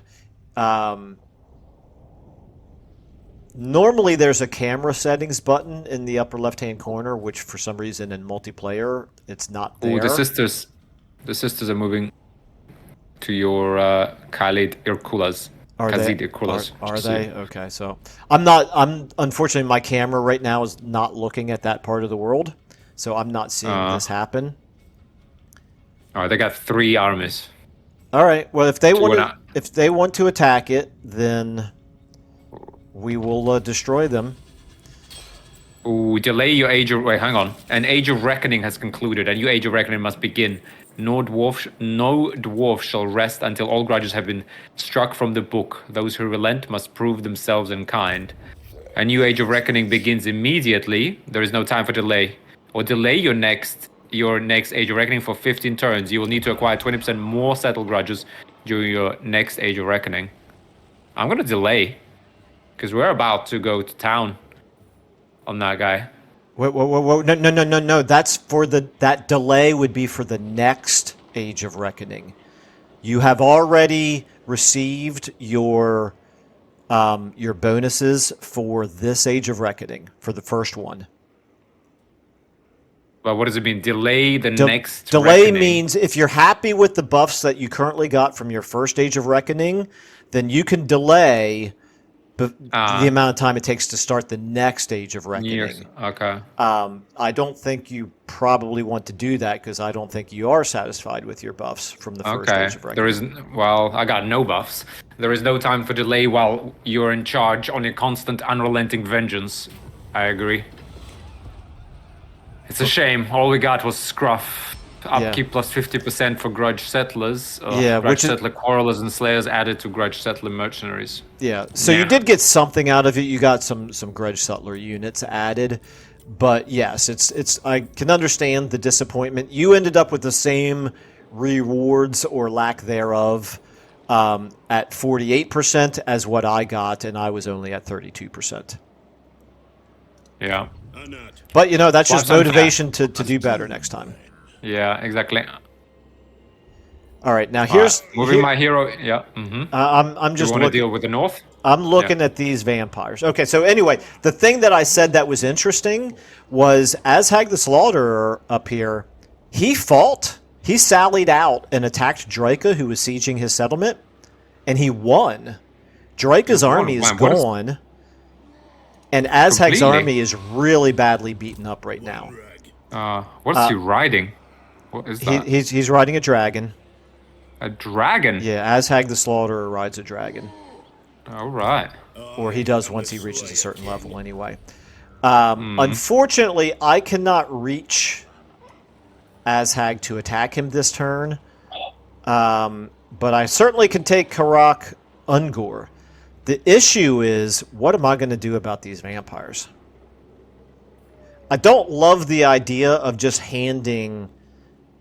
Normally there's a camera settings button in the upper left-hand corner, which for some reason in multiplayer, it's not there. Oh, the sisters. The sisters are moving to your Khalid Irkulas. Are they? Khazid Irkulas. Are they? Okay, so I'm unfortunately my camera right now is not looking at that part of the world, so I'm not seeing this happen. All right, they got 3 armies. All right. Well, if they So want to attack it, then we will destroy them. Ooh, delay your Age of... Wait, hang on. An Age of Reckoning has concluded, and your Age of Reckoning must begin. No dwarf shall rest until all grudges have been struck from the book. Those who relent must prove themselves in kind. A new Age of Reckoning begins immediately. There is no time for delay. Or delay your next Age of Reckoning for 15 turns. You will need to acquire 20% more settled grudges during your next Age of Reckoning. I'm gonna delay, because we're about to go to town on that guy. Whoa. No. That's for that delay would be for the next Age of Reckoning. You have already received your bonuses for this Age of Reckoning for the first one. But what does it mean? Delay the next delay reckoning? Means if you're happy with the buffs that you currently got from your first Age of Reckoning, then you can delay the amount of time it takes to start the next Age of Reckoning. Years. Okay. I don't think you probably want to do that because I don't think you are satisfied with your buffs from the first Age of Reckoning. There isn't. Well, I got no buffs. There is no time for delay while you're in charge on a constant, unrelenting vengeance. I agree. It's a shame. All we got was Scruff. Upkeep plus 50% for Grudge Settlers. Grudge Settler Quarrelers and Slayers added to Grudge Settler Mercenaries. Yeah, so you did get something out of it. You got some Grudge Settler units added. But yes, it's I can understand the disappointment. You ended up with the same rewards or lack thereof at 48% as what I got, and I was only at 32%. Yeah. But, that's just motivation to do better next time. Yeah, exactly. All right, now here's... moving my hero... Yeah. Mm-hmm. I'm just looking... You want to deal with the north? I'm looking at these vampires. Okay, so anyway, the thing that I said that was interesting was Azhag the Slaughterer up here, he fought. He sallied out and attacked Draika, who was sieging his settlement, and he won. Draika's army is gone. And Azhag's army is really badly beaten up right now. What's he riding? What is that? He's riding a dragon. A dragon? Yeah, Azhag the Slaughterer rides a dragon. All right. Or he does once he reaches a certain level anyway. Unfortunately, I cannot reach Azhag to attack him this turn. But I certainly can take Karak Ungor. The issue is, what am I going to do about these vampires? I don't love the idea of just handing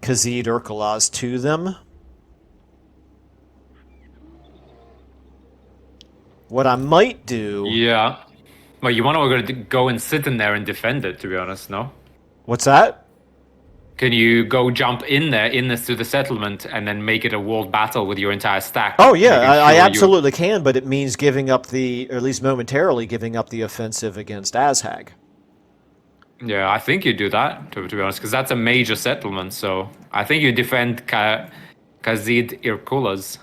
Khazid Urkulaz to them. What I might do... Yeah. Well, you want to go and sit in there and defend it, to be honest, no? What's that? Can you go jump in there, to the settlement, and then make it a world battle with your entire stack? Oh, yeah, I absolutely can, but it means giving up or at least momentarily giving up the offensive against Azhag. Yeah, I think you do that, to be honest, because that's a major settlement, so I think you defend Khazid Irkulas.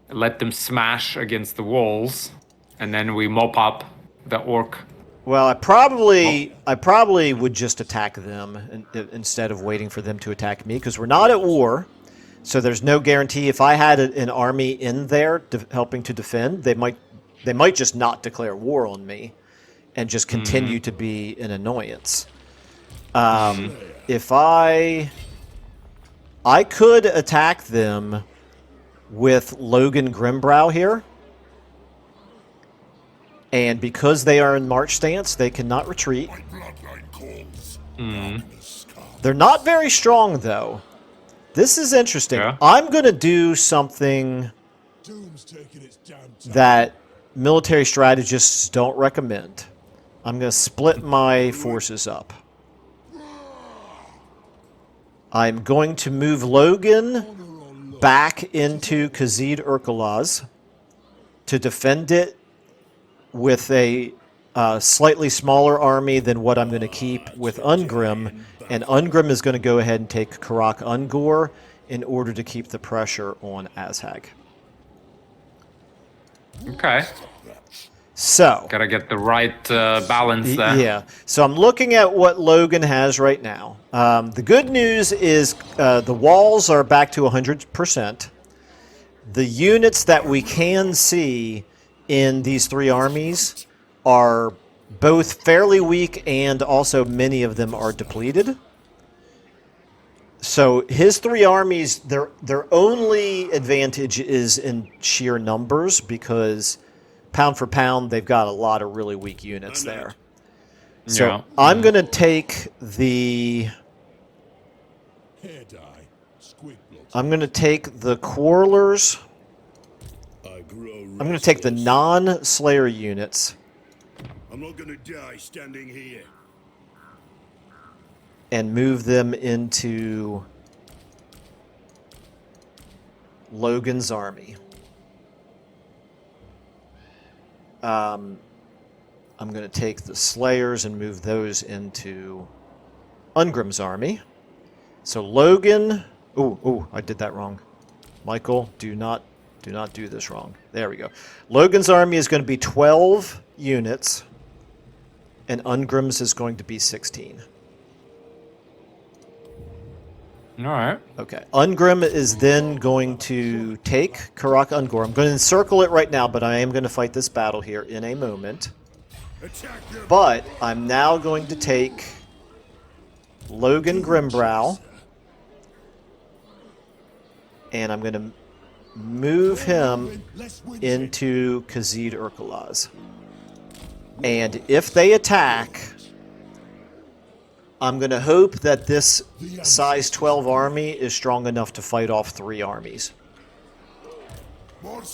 Let them smash against the walls, and then we mop up the orc. Well, I probably would just attack them instead of waiting for them to attack me, because we're not at war, so there's no guarantee. If I had an army in there helping to defend, they might just not declare war on me and just continue to be an annoyance. If I could attack them with Logan Grimbrow here. And because they are in march stance, they cannot retreat. They're not very strong, though. This is interesting. Yeah. I'm going to do something that military strategists don't recommend. I'm going to split my forces up. I'm going to move Logan back into Khazid Urkulaz to defend it with a slightly smaller army than what I'm going to keep with Ungrim And Ungrim is going to go ahead and take Karak Ungor in order to keep the pressure on Azhag. Okay. So, Gotta get the right balance there. yeah. So I'm looking at what Logan has right now. The good news is the walls are back to 100%. The units that we can see in these three armies are both fairly weak, and also many of them are depleted. So his three armies, their only advantage is in sheer numbers, because pound for pound, they've got a lot of really weak units there. So Yeah. I'm going to take the... I'm going to take the Quarrelers. I'm going to take the non-Slayer units. I'm not gonna die standing here. And move them into Logan's army. I'm going to take the Slayers and move those into Ungrim's army. So Logan... Ooh, I did that wrong. Michael, do not do this wrong. There we go. Logan's army is going to be 12 units, and Ungrim's is going to be 16. All right. Okay. Ungrim is then going to take Karak Ungor. I'm going to encircle it right now, but I am going to fight this battle here in a moment. But I'm now going to take Logan Grimbrow, and I'm going to move him into Khazid Urkalaz. And if they attack, I'm going to hope that this size 12 army is strong enough to fight off 3 armies.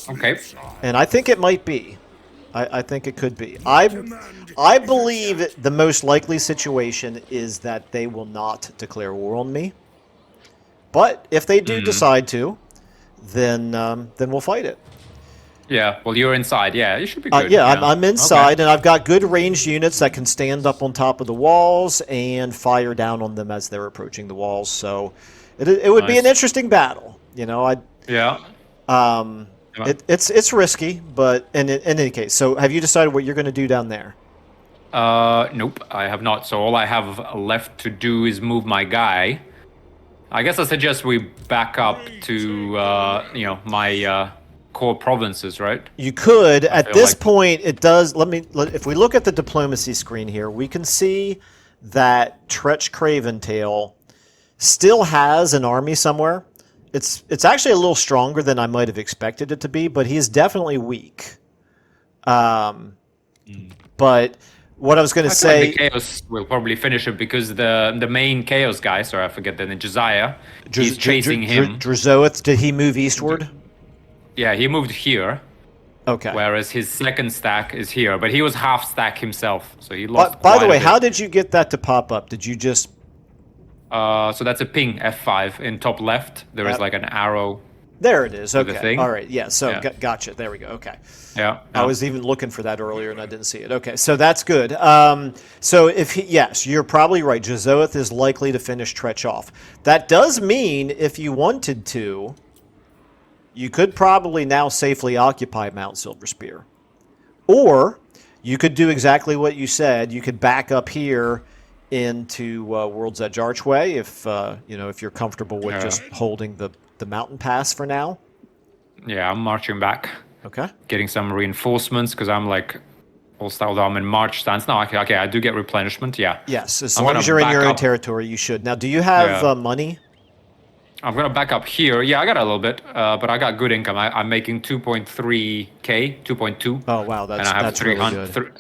Okay. And I think it might be. I think it could be. I believe the most likely situation is that they will not declare war on me. But if they do decide to, then we'll fight it. Yeah, well, you're inside. Yeah, you should be good. Yeah, I'm inside, Okay. and I've got good ranged units that can stand up on top of the walls and fire down on them as they're approaching the walls. So it would be an Nice. interesting battle. You know, Yeah. it's risky, but in any case. So have you decided what you're going to do down there? Nope, I have not. So all I have left to do is move my guy. I guess I suggest we back up to, my core provinces, right? You could. At feel this like- point, it does. If we look at the diplomacy screen here, we can see that Tretch Craventail still has an army somewhere. It's actually a little stronger than I might have expected it to be, but he's definitely weak. But what I was going to I feel say, like the Chaos will probably finish it because the main Chaos guy, sorry, I forget the name, Josiah, he's chasing him. Drazoeth, did he move eastward? Yeah, he moved here, Okay. whereas his second stack is here, but he was half stack himself, so he lost By the quite a way, bit. how did you get that to pop up? Did you just... So that's a ping, F5. In top left, there is like an arrow. There it is. the Okay. thing? All right. Yeah. So Yeah. gotcha. There we go. Okay. Yeah. I was even looking for that earlier and I didn't see it. Okay, so that's good. So yes, you're probably right. Jazoeth is likely to finish Tretch off. That does mean if you wanted to, you could probably now safely occupy Mount Silverspear. Or you could do exactly what you said. You could back up here into World's Edge Archway if you're comfortable with just holding the mountain pass for now. Yeah, I'm marching back. Okay. Getting some reinforcements because I'm like, although I'm in March stance now. Okay, I do get replenishment. Yeah. Yes, as I'm long gonna as you're in back your own up. territory, you should. Now, do you have Yeah. money? I'm gonna back up here. Yeah, I got a little bit, but I got good income. I'm making 2.3k, 2.2. Oh wow, and I have that's really good.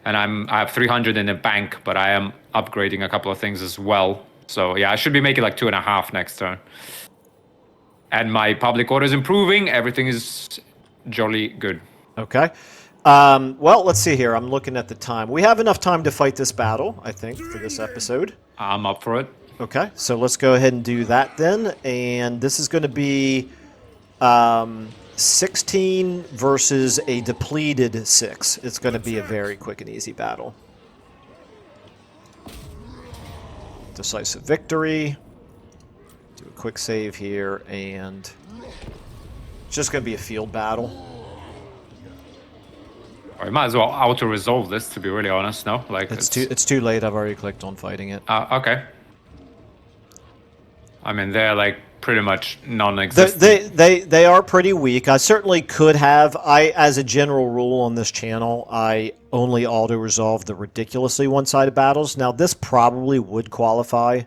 And I have 300 in the bank, but I am upgrading a couple of things as well. So yeah, I should be making like 2.5 next turn. And my public order is improving. Everything is jolly good. Okay. Well, let's see here. I'm looking at the time. We have enough time to fight this battle, I think, for this episode. I'm up for it. Okay, so let's go ahead and do that then. And this is going to be 16 versus a depleted 6. It's going to be a very quick and easy battle. decisive victory. Do a quick save here, and it's just going to be a field battle. Or you might as well auto-resolve this, to be really honest, no? Like, It's too late. I've already clicked on fighting it. Okay. I mean, they're like pretty much non-existent. They are pretty weak. I certainly could have. As a general rule on this channel, I only auto-resolve the ridiculously one-sided battles. Now, this probably would qualify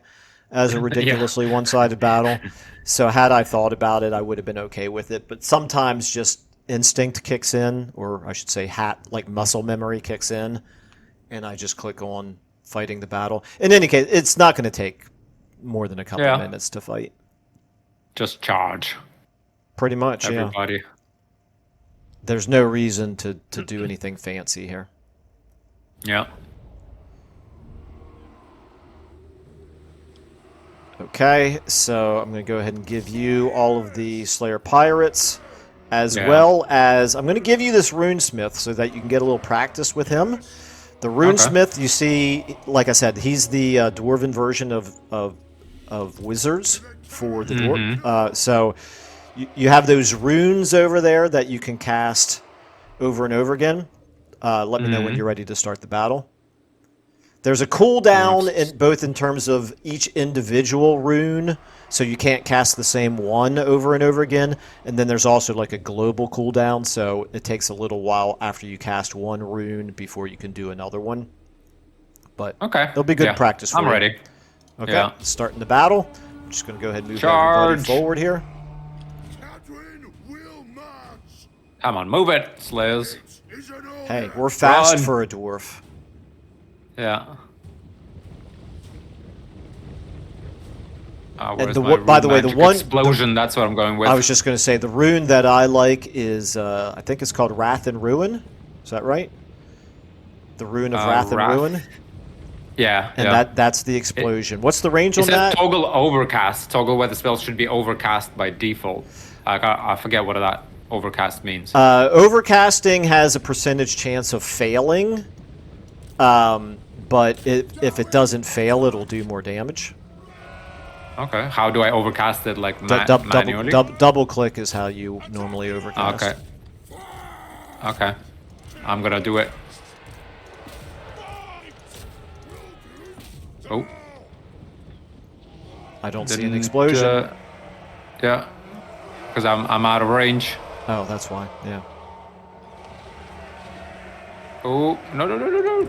as a ridiculously one-sided battle. So had I thought about it, I would have been okay with it. But sometimes just instinct kicks in, or I should say muscle memory kicks in, and I just click on fighting the battle. In any case, it's not going to take more than a couple of minutes to fight. Just charge. Pretty much, everybody. Yeah. There's no reason to do anything fancy here. Yeah. Okay, so I'm going to go ahead and give you all of the Slayer Pirates, as well as I'm going to give you this Runesmith so that you can get a little practice with him. The Runesmith, you see, like I said, he's the dwarven version of wizards for the dwarf. So you have those runes over there that you can cast over and over again. Let me know when you're ready to start the battle. There's a cooldown both in terms of each individual rune, so you can't cast the same one over and over again. And then there's also like a global cooldown, so it takes a little while after you cast one rune before you can do another one. But it'll be good practice for you. I'm ready. Okay, starting the battle. I'm just going to go ahead and move everybody forward here. Come on, move it, Slayers. Hey, we're fast for a dwarf. Yeah. And by the way, the one explosion. That's what I'm going with. I was just going to say the rune that I like is I think it's called Wrath and Ruin. Is that right? The rune of Wrath and Ruin. Yeah. And that's the explosion. What's the range on that? Toggle overcast. Toggle where the spells should be overcast by default. I forget what that overcast means. Overcasting has a percentage chance of failing. But if it doesn't fail, it'll do more damage. Okay. How do I overcast it? Like manually? Double click is how you normally overcast. Okay. I'm gonna do it. Oh. I don't see an explosion. Yeah. Because I'm out of range. Oh, that's why. Yeah. Oh, no.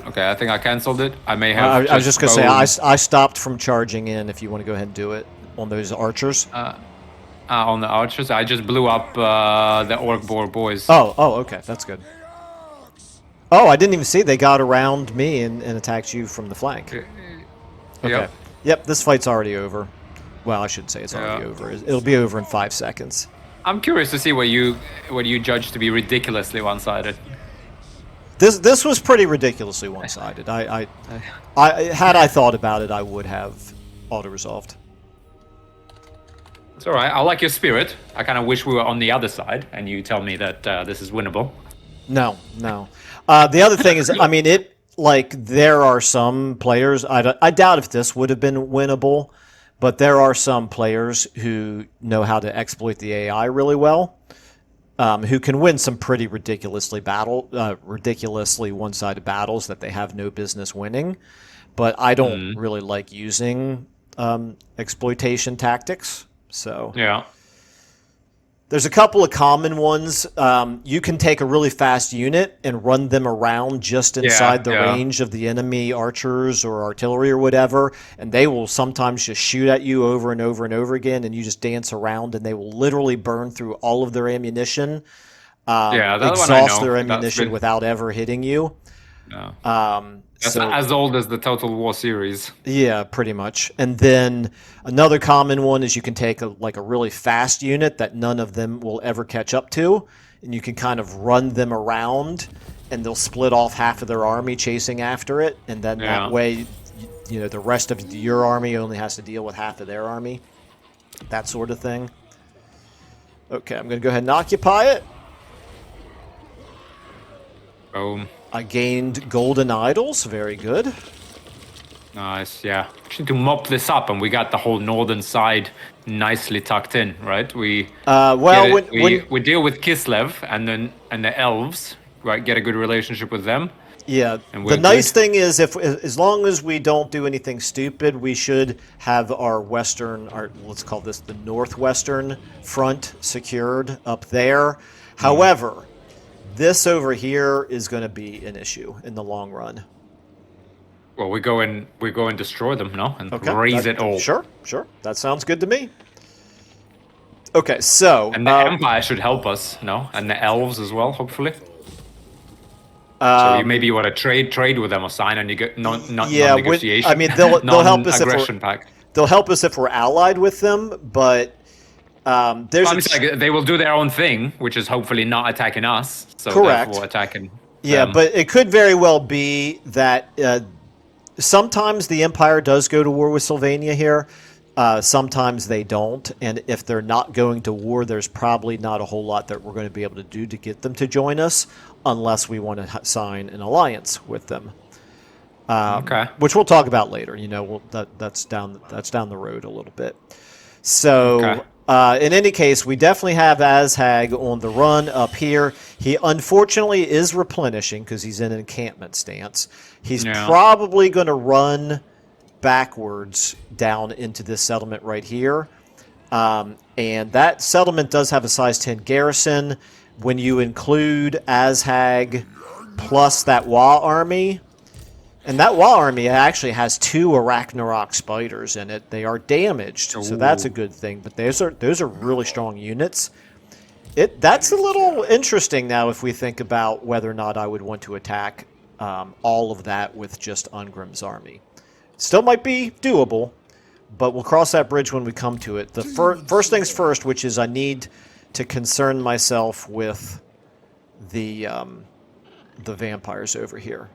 Okay, I think I canceled it. I may have. I was just going to say, I stopped from charging in if you want to go ahead and do it on those archers. On the archers? I just blew up the Orc Boar boys. Oh, okay. That's good. Oh, I didn't even see they got around me and attacked you from the flank. Okay. Yep, this fight's already over. Well, I shouldn't say it's already over. It'll be over in 5 seconds. I'm curious to see what you judge to be ridiculously one-sided. This was pretty ridiculously one-sided. I had I thought about it, I would have auto-resolved. It's all right. I like your spirit. I kind of wish we were on the other side, and you tell me that this is winnable. No. The other thing is, I mean, there are some players. I doubt if this would have been winnable, but there are some players who know how to exploit the AI really well. Who can win some pretty ridiculously one-sided battles that they have no business winning. But I don't really like using exploitation tactics. So there's a couple of common ones. You can take a really fast unit and run them around just inside the range of the enemy archers or artillery or whatever, and they will sometimes just shoot at you over and over and over again, and you just dance around, and they will literally burn through all of their ammunition, exhaust their ammunition without ever hitting you. That's as old as the Total War series. Yeah, pretty much. And then another common one is you can take a really fast unit that none of them will ever catch up to, and you can kind of run them around, and they'll split off half of their army chasing after it, and then that way, the rest of your army only has to deal with half of their army. That sort of thing. Okay, I'm going to go ahead and occupy it. Boom. I gained golden idols. Very good. Nice, yeah. Actually, to mop this up, and we got the whole northern side nicely tucked in, right? We well, we deal with Kislev and the elves, right? Get a good relationship with them. yeah, And the we're nice good. thing is if as long as we don't do anything stupid, we should have our let's call this the northwestern front secured up there. However, this over here is going to be an issue in the long run. Well, we go and destroy them, no, and Okay, raise it all. Sure, that sounds good to me. Okay, so And the Empire should help us, no, and the elves as well, hopefully. So maybe you want to trade with them or sign a non-negotiation. I mean they'll help us if non-aggression pact. they'll help us if we're allied with them, but there's I'm saying they will do their own thing, which is hopefully not attacking us. So correct. therefore attacking. Yeah, them. but it could very well be that sometimes the Empire does go to war with Sylvania here. Sometimes they don't, and if they're not going to war, there's probably not a whole lot that we're going to be able to do to get them to join us, unless we want to sign an alliance with them. Okay. Which we'll talk about later. You know, that's down the road a little bit. So, in any case, we definitely have Azhag on the run up here. He unfortunately is replenishing because he's in an encampment stance. He's probably going to run backwards down into this settlement right here. And that settlement does have a size 10 garrison. When you include Azhag plus that Wa army, and that Wa army actually has 2 Arachnarok spiders in it. They are damaged, so that's a good thing. But those are really strong units. That's a little interesting now if we think about whether or not I would want to attack all of that with just Ungrim's army. Still might be doable, but we'll cross that bridge when we come to it. The first things first, which is I need to concern myself with the vampires over here.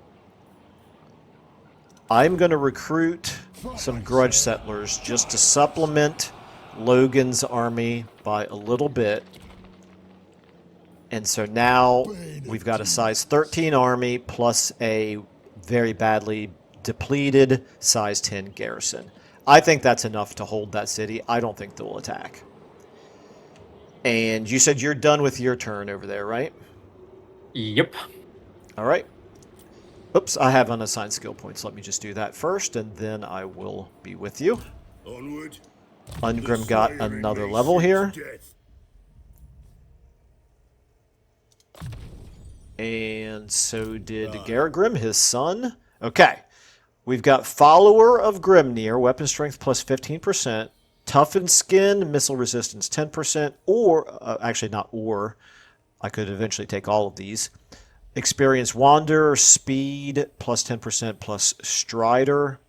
I'm going to recruit some grudge settlers just to supplement Logan's army by a little bit. And so now we've got a size 13 army plus a very badly depleted size 10 garrison. I think that's enough to hold that city. I don't think they'll attack. And you said you're done with your turn over there, right? Yep. All right. Oops, I have unassigned skill points. Let me just do that first, and then I will be with you. Onward. Ungrim got another level here. And so did Garagrim, his son. Okay. We've got Follower of Grimnir, weapon strength plus 15%, toughened skin, missile resistance 10%, or, actually not or, I could eventually take all of these. Experience Wander, speed plus 10% plus Strider.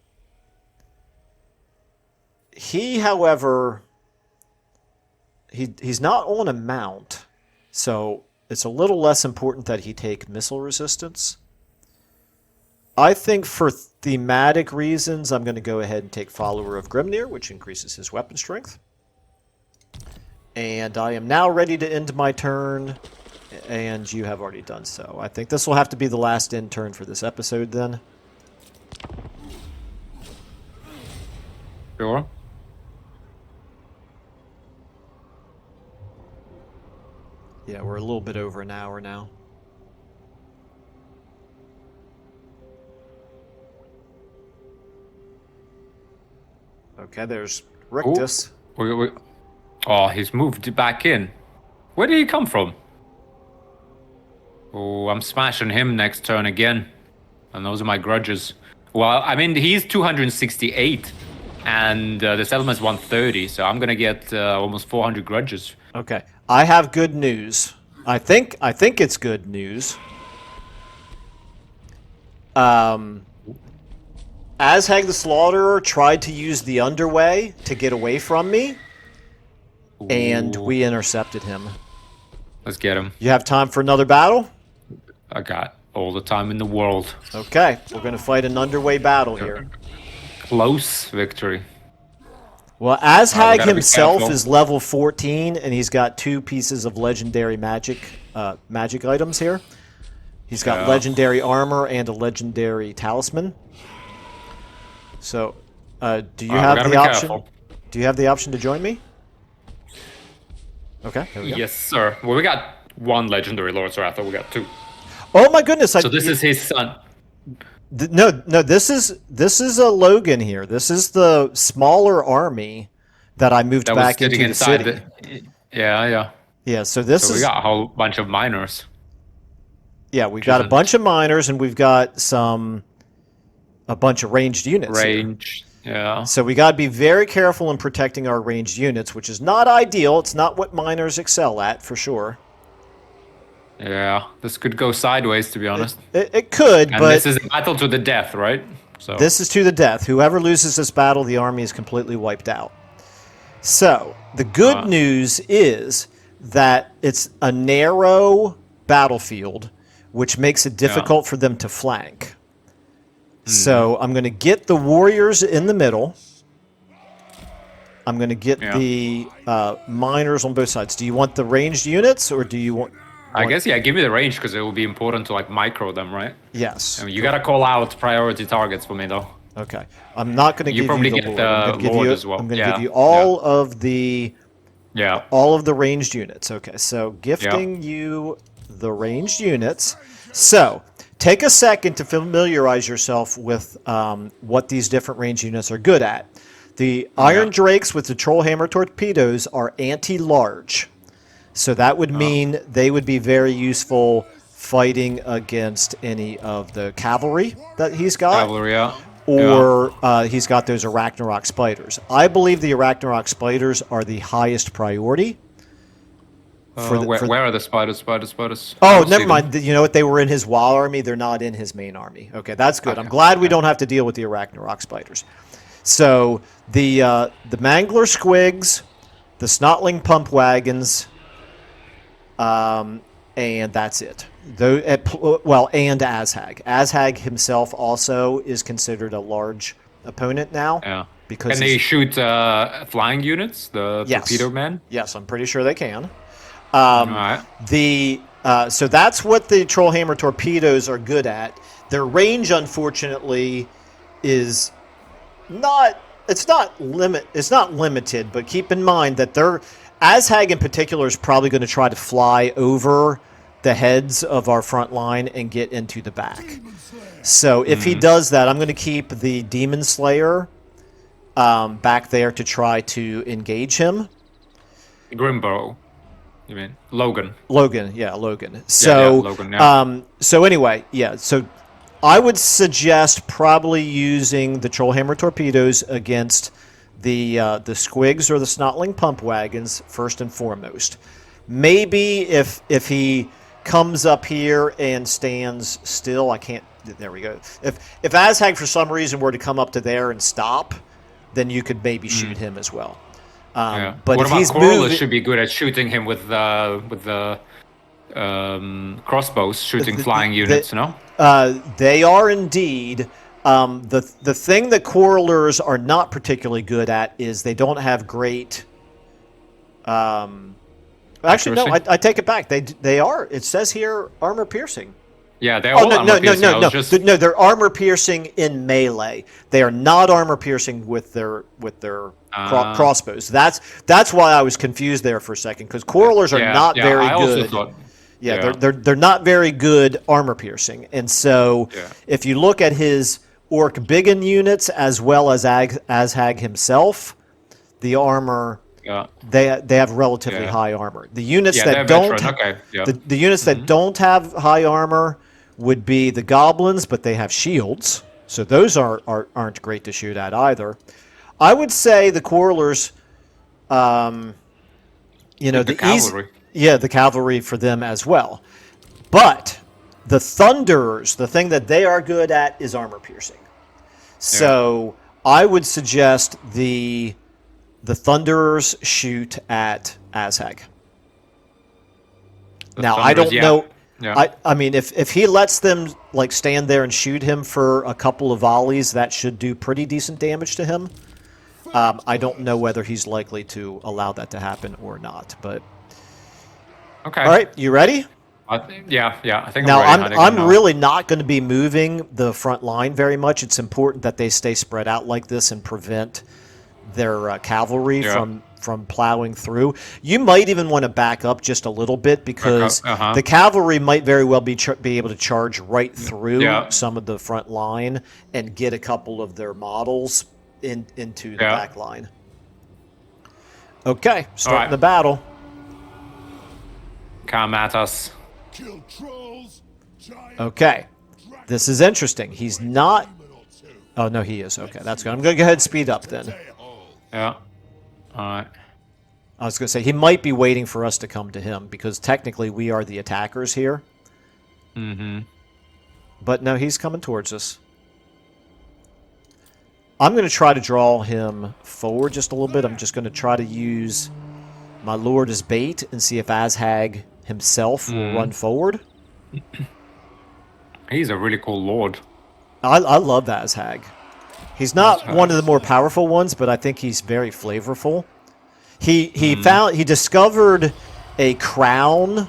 He, however, he's not on a mount, so it's a little less important that he take missile resistance. I think for thematic reasons, I'm going to go ahead and take Follower of Grimnir, which increases his weapon strength. And I am now ready to end my turn, and you have already done so. I think this will have to be the last end turn for this episode, then. Sure. Yeah, we're a little bit over an hour now. Okay, there's Rictus. Oh, he's moved back in. Where did he come from? Oh, I'm smashing him next turn again. And those are my grudges. Well, I mean, he's 268. And the settlement's 130. So I'm going to get almost 400 grudges. Okay. I have good news. I think it's good news. Azhag the Slaughterer tried to use the underway to get away from me. Ooh. And we intercepted him. Let's get him. You have time for another battle? I got all the time in the world. Okay, we're going to fight an underway battle here. Close victory. Well, Azhag himself is level 14, and he's got 2 pieces of legendary magic items here. He's got legendary armor and a legendary talisman. So, do you We have gotta the be option? careful. Do you have the option to join me? Okay, there we go. Yes, sir. Well, we got one legendary Lord, so I thought we got two. Oh my goodness! So this is his son. No. This is a Logan here. This is the smaller army that I moved That was back sitting into the inside city. Yeah. Yeah. So this So we is got a whole bunch of miners. yeah. We've got a bunch of miners and we've got a bunch of ranged units. Range. Yeah. So we got to be very careful in protecting our ranged units, which is not ideal. It's not what miners excel at for sure. Yeah. This could go sideways, to be honest. It could, And but this is a battle to the death, right? So this is to the death. Whoever loses this battle, the army is completely wiped out. So the good news is that it's a narrow battlefield, which makes it difficult for them to flank. So I'm going to get the warriors in the middle. I'm going to get the miners on both sides. Do you want the ranged units, or do you want... I guess, yeah, give me the range, because it will be important to, like, micro them, right? Yes. I mean, you gotta call out priority targets for me, though. Okay. I'm not going to give probably you the get Lord. I'm going to give Lord you, as well. I'm going to Yeah, give you all of the... Yeah. All of the ranged units. Okay, so gifting you the ranged units. So take a second to familiarize yourself with what these different ranged units are good at. The Iron Drakes with the Trollhammer torpedoes are anti-large. So that would mean they would be very useful fighting against any of the cavalry that he's got. Cavalry, yeah. Or he's got those Arachnarok spiders. I believe the Arachnarok spiders are the highest priority. Where are the spiders? Oh, never mind. You know what? They were in his wall army. They're not in his main army. Okay, that's good. I'm glad we don't have to deal with the Arachnarok spiders. So the Mangler squigs, the Snotling pump wagons, and that's it. Well, and Azhag. Azhag himself also is considered a large opponent now. Yeah. Because Can they shoot flying units, the torpedo men? Yes, I'm pretty sure they can. All right. So that's what the Trollhammer torpedoes are good at. Their range, unfortunately, is not. It's not limited, but keep in mind that Azhag in particular is probably going to try to fly over the heads of our front line and get into the back. So if he does that, I'm going to keep the Demon Slayer back there to try to engage him. Grimbo, you mean? Logan. Logan. So, Logan, yeah. So anyway, so I would suggest probably using the Trollhammer torpedoes against the squigs or the Snotling pump wagons first and foremost. Maybe if he comes up here and stands still, I can't. There we go. If Azhag for some reason were to come up to there and stop, then you could maybe shoot him as well. But what if about he's Corlys moving, should be good at shooting him with the crossbows, shooting flying units, no? They are indeed. The thing that Quarrelers are not particularly good at is they don't have great. Actually, no, I take it back. They are. It says here armor piercing. Yeah, they're all armor piercing. No, they're armor piercing in melee. They are not armor piercing with their crossbows. That's why I was confused there for a second, because Quarrelers are not very good. They're not very good armor piercing, and so if you look at his Orc Biggin units as well as Azhag himself, the armor. Yeah. They have relatively high armor. The units that don't the units that don't have high armor would be the goblins, but they have shields, so those aren't great to shoot at either. I would say the Quarrelers, the cavalry. The cavalry for them as well. But the Thunderers, the thing that they are good at is armor piercing. So I would suggest the Thunderers shoot at Azhag. Now, I don't know. Yeah. I mean, if he lets them stand there and shoot him for a couple of volleys, that should do pretty decent damage to him. I don't know whether he's likely to allow that to happen or not. But okay. All right, you ready? Yeah, I think Now, I'm ready. Hunting I'm now. really not going to be moving the front line very much. It's important that they stay spread out like this and prevent their cavalry Yeah. from plowing through. You might even want to back up just a little bit because Uh-huh. the cavalry might very well be able to charge right through Yeah. some of the front line and get a couple of their models into the Yeah. back line. Okay, starting right. the battle. Come at us. Kill trolls, giants, Okay, this is interesting. He's not. Oh no, he is. Okay, that's good. I'm going to go ahead and speed up then. Yeah. Alright. I was going to say, he might be waiting for us to come to him, because technically we are the attackers here. Mm-hmm. But no, he's coming towards us. I'm going to try to draw him forward just a little bit. I'm just going to try to use my lord as bait and see if Azhag himself will run forward. He's a really cool lord. I love Azhag. He's not one of the more powerful ones, but I think he's very flavorful. He discovered a crown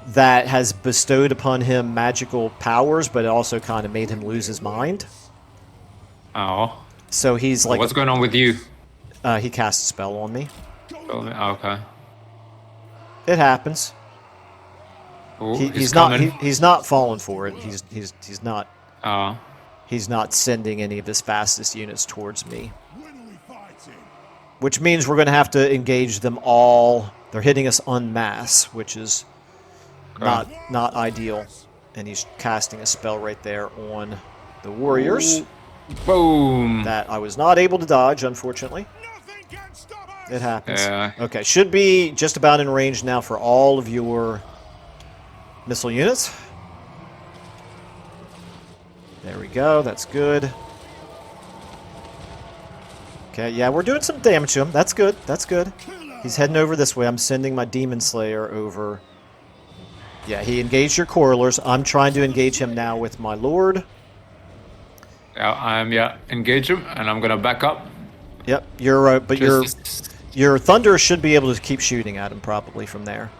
that has bestowed upon him magical powers, but it also kind of made him lose his mind. Oh. So he's like, What's going on with you? he cast a spell on me. Okay. It happens. Oh, He's not falling for it. He's not Oh. he's not sending any of his fastest units towards me. Which means we're going to have to engage them all. They're hitting us en masse, which is not ideal. And he's casting a spell right there on the warriors. Ooh. Boom. That I was not able to dodge, unfortunately. It happens. Yeah. Okay, should be just about in range now for all of your missile units. There we go. That's good. Okay, yeah, we're doing some damage to him. That's good. That's good. He's heading over this way. I'm sending my Demon Slayer over. Yeah, he engaged your Quarrelers. I'm trying to engage him now with my Lord. Yeah, engage him, and I'm gonna back up. Yep, but your Thunder should be able to keep shooting at him probably from there.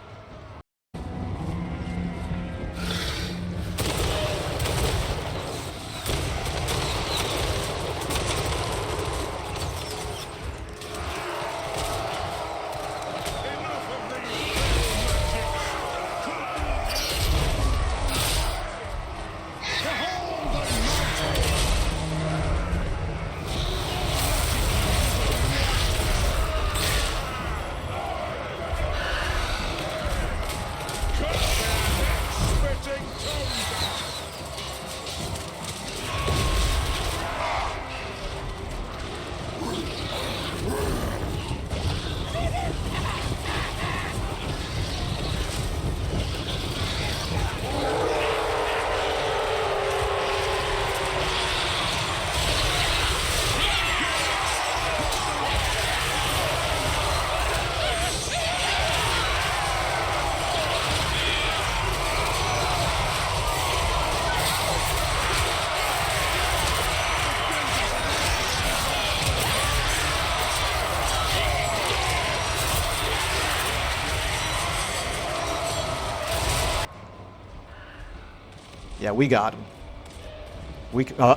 Yeah, we got him.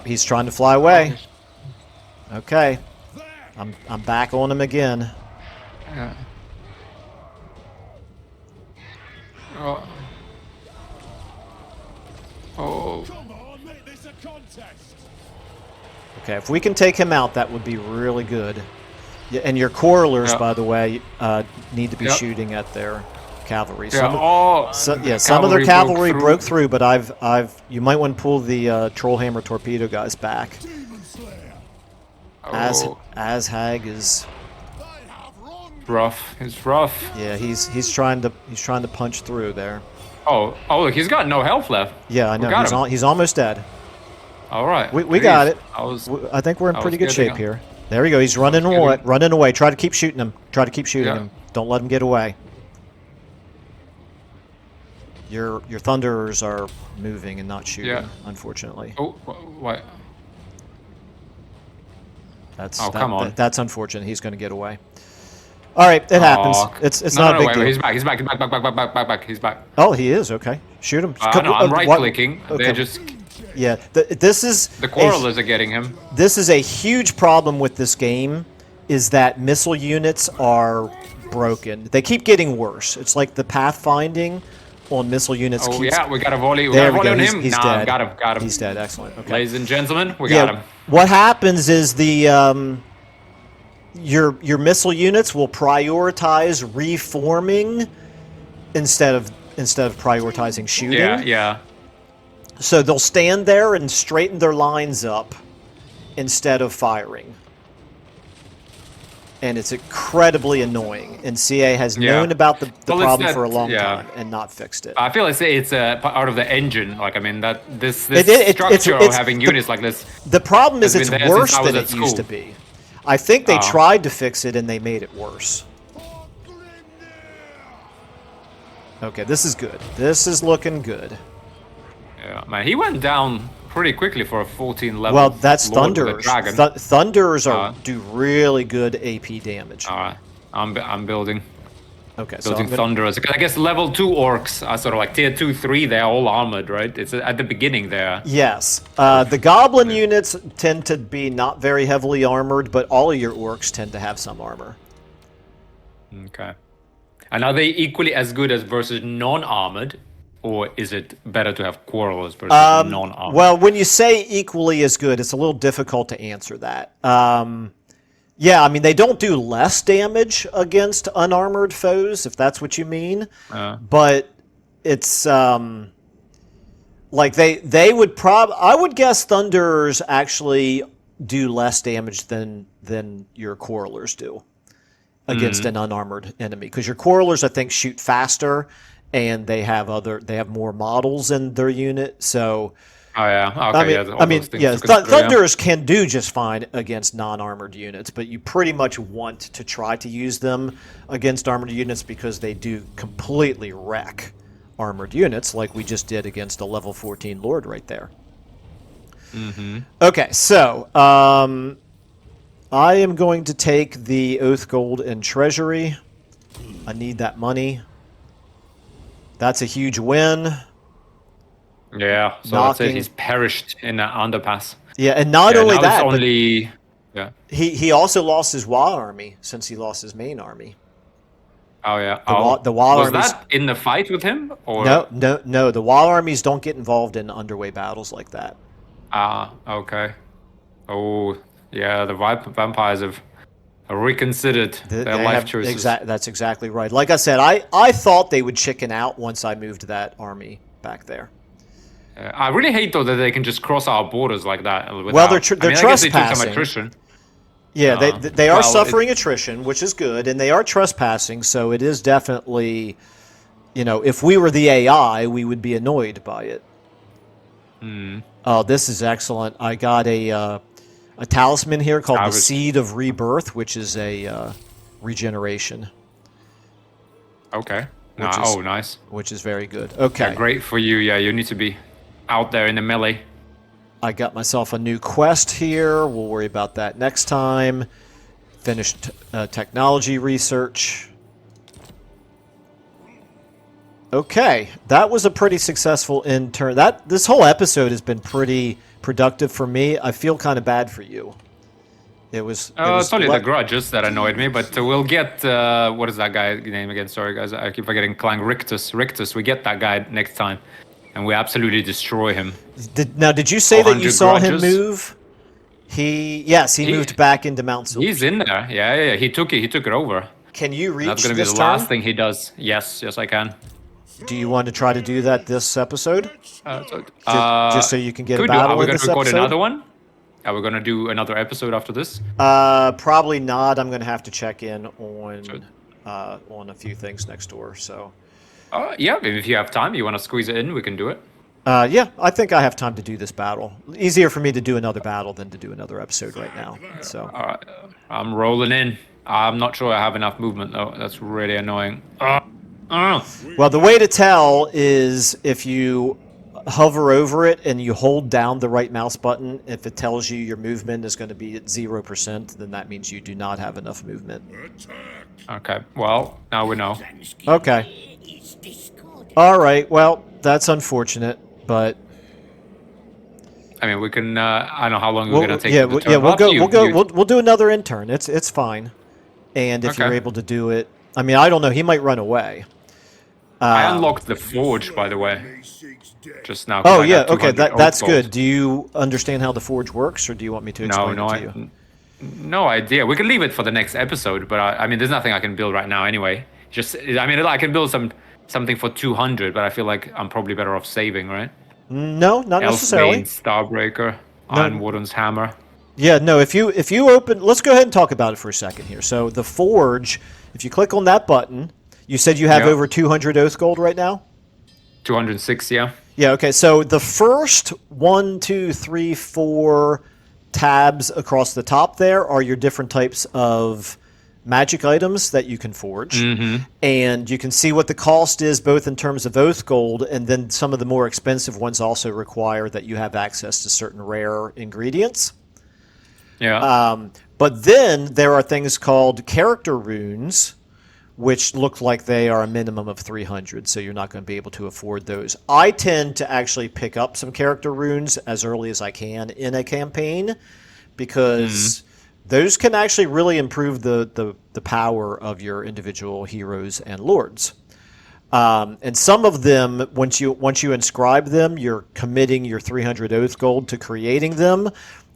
He's trying to fly away. Okay. I'm back on him again. Yeah. Oh. Oh. Come on, make this a contest. Okay, if we can take him out, that would be really good. Yeah, and your Quarrelers, Yep. by the way, need to be Yep. shooting at their cavalry. Yeah. Some of their cavalry broke through, but you might want to pull the Trollhammer torpedo guys back. Demon Slayer. Azhag is, They have wronged Rough. It's rough. yeah, he's trying to punch through there. Oh, look, he's got no health left. Yeah, I We know. got him. He's almost dead. All right. We got it. I I think we're in I pretty was good getting shape him. here. There we go. He's running getting away. him. Running away. Try to keep shooting him. Try to keep shooting Yeah. him. Don't let him get away. Your Thunderers are moving and not shooting, Yeah. – unfortunately. Oh, what? That's Oh, come on. That's unfortunate. He's going to get away. All right, it happens. Oh, It's no, not a no, big wait, deal. he's back. He's back. He's back. Back. Back. Back. Back. Back. Back. He's back. Oh, he is. Okay. Shoot him. No, I'm right What- clicking. okay. They're just Yeah, this is the correlers are getting him. This is a huge problem with this game, is that missile units are broken. They keep getting worse. It's like the pathfinding on missile units. Oh keeps... yeah, we got a volley. We There got a we volley go. on him. He's Nah, dead. got him. Got him. He's dead. Excellent. Okay. Ladies and gentlemen, we got him. What happens is the your missile units will prioritize reforming instead of prioritizing shooting. Yeah, yeah. So they'll stand there and straighten their lines up instead of firing. And it's incredibly annoying. And CA has known about the Well, problem that- for a long yeah. time and not fixed it. I feel like it's a part of the engine. Like I mean that this It's- structure of having the- units like this. The problem is Has it's been there since worse I was than at it used to school. be. I think they Oh. tried to fix it and they made it worse. Okay, this is good. This is looking good. Yeah, man, he went down pretty quickly for a 14 level. Well, that's Lord with a Thunders. dragon. Thunders do really good AP damage. Alright, I'm building Okay, so I'm gonna, Thunderers. I guess level 2 orcs are sort of like tier 2, 3. They're all armored, right? It's at the beginning there. yes, the Goblin units tend to be not very heavily armored, but all of your orcs tend to have some armor. Okay. And are they equally as good as versus non-armored, or is it better to have quarrelers versus non-armored? Well, when you say equally as good, it's a little difficult to answer that. Yeah, I mean, they don't do less damage against unarmored foes, if that's what you mean. But it's like they would I would guess Thunders actually do less damage than your Quarrelers do against an unarmored enemy, because your Quarrelers, I think, shoot faster and they have more models in their unit. So Oh yeah. Okay. Thunders can do just fine against non-armored units, but you pretty much want to try to use them against armored units because they do completely wreck armored units, like we just did against a level 14 Lord right there. Mm-hmm. Okay, so I am going to take the Oath Gold and Treasury. I need that money. That's a huge win. Yeah, so that's it. He's perished in an underpass. Yeah, and not Yeah, only now that, it's only... Yeah. he also lost his WA army since he lost his main army. Oh yeah. The WA was armies, that in the fight with him? Or? No. The WA armies don't get involved in underway battles like that. Ah, okay. Oh, yeah. The vampires have reconsidered their life choices. That's exactly right. Like I said, I thought they would chicken out once I moved that army back there. I really hate though that they can just cross our borders like that. Well, they're I guess they took some trespassing. attrition. Yeah, they are suffering attrition, which is good, and they are trespassing. So it is definitely, if we were the AI, we would be annoyed by it. Oh, this is excellent. I got a talisman here called the Seed of Rebirth, which is a regeneration. Okay. Nice. Which is very good. Okay. Yeah, great for you. Yeah, you need to be out there in the melee. I got myself a new quest here. We'll worry about that next time. Finished technology research. Okay, that was a pretty successful intern. This whole episode has been pretty productive for me. I feel kind of bad for you. It's only the grudges that annoyed me, but we'll get what is that guy's name again? Sorry guys, I keep forgetting. Clang Rictus. We get that guy next time, and we absolutely destroy him. Did you say that you saw him grudges. move? He moved back into Mount Silver. He's in there. Yeah. He took it over. Can you reach That's gonna be this the turn? last thing he does. Yes, I can. Do you want to try to do that this episode? Just so you can get a Are battle we in going this to record episode? another one? Are we going to do another episode after this? Probably not. I'm going to have to check in on a few things next door. So. Yeah, if you have time, you want to squeeze it in, we can do it. Yeah, I think I have time to do this battle. Easier for me to do another battle than to do another episode right now. So. All right, I'm rolling in. I'm not sure I have enough movement though. That's really annoying. Well, the way to tell is if you hover over it and you hold down the right mouse button. If it tells you your movement is going to be at 0%, then that means you do not have enough movement. Attack! Okay. Well, now we know. Okay. All right. Well, that's unfortunate, but I mean, we can. I don't know how long we're gonna take yeah, for the yeah, turn. Well, up to you. we'll do another intern. It's fine. And if you're Okay. able to do it, I mean, I don't know. He might run away. I unlocked the forge, by the way, just now because Oh I yeah. got Okay. 200 oak That's gold. good. Do you understand how the forge works, or do you want me to No, explain no, it to you? no idea. We can leave it for the next episode, but I mean, there's nothing I can build right now anyway. Just, I mean, I can build something for 200, but I feel like I'm probably better off saving, right? No, not Elfbane, necessarily. Starbreaker, Iron No. Warden's Hammer. Yeah, no, if you open, let's go ahead and talk about it for a second here. So the forge, if you click on that button, you said you have Yeah. over 200 oath gold right now? 206, yeah. Yeah, okay. So the first 1, 2, 3, 4 tabs across the top there are your different types of magic items that you can forge. And you can see what the cost is both in terms of oath gold, and then some of the more expensive ones also require that you have access to certain rare ingredients. Yeah. But then there are things called character runes, which look like they are a minimum of 300, so you're not going to be able to afford those. I tend to actually pick up some character runes as early as I can in a campaign, because those can actually really improve the power of your individual heroes and lords. And some of them, once you inscribe them, you're committing your 300 oath gold to creating them.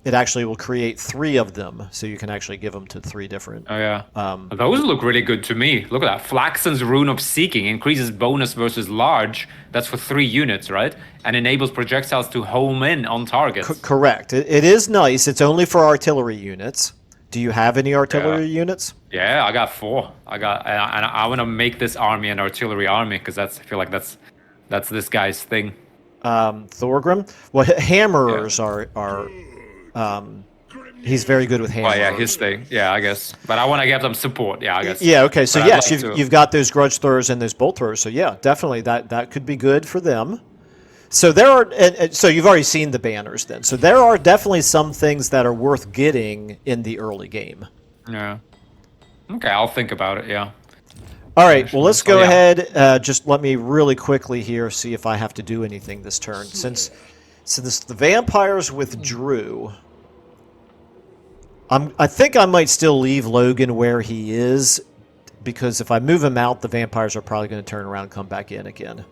It actually will create 3 of them, so you can actually give them to 3 different. Oh yeah. Those look really good to me. Look at that. Flaxen's Rune of Seeking increases bonus versus large. That's for 3 units, right? And enables projectiles to home in on targets. Correct. It is nice. It's only for artillery units. Do you have any artillery units? Yeah, I got 4. And I want to make this army an artillery army because I feel like that's this guy's thing. Thorgrim. Well, hammers are. He's very good with hammers. Oh yeah, his thing. Yeah, I guess. But I want to give them support. Yeah, I guess. Yeah. Okay. So But I'd yes, like to- you've got those grudge throwers and those bolt throwers. So yeah, definitely that could be good for them. So there are. And so you've already seen the banners then. So there are definitely some things that are worth getting in the early game. Yeah. Okay, I'll think about it. Yeah. All right. Well, let's go yeah. ahead. Just let me really quickly here see if I have to do anything this turn. Since the vampires withdrew, I think I might still leave Logan where he is, because if I move him out, the vampires are probably going to turn around and come back in again.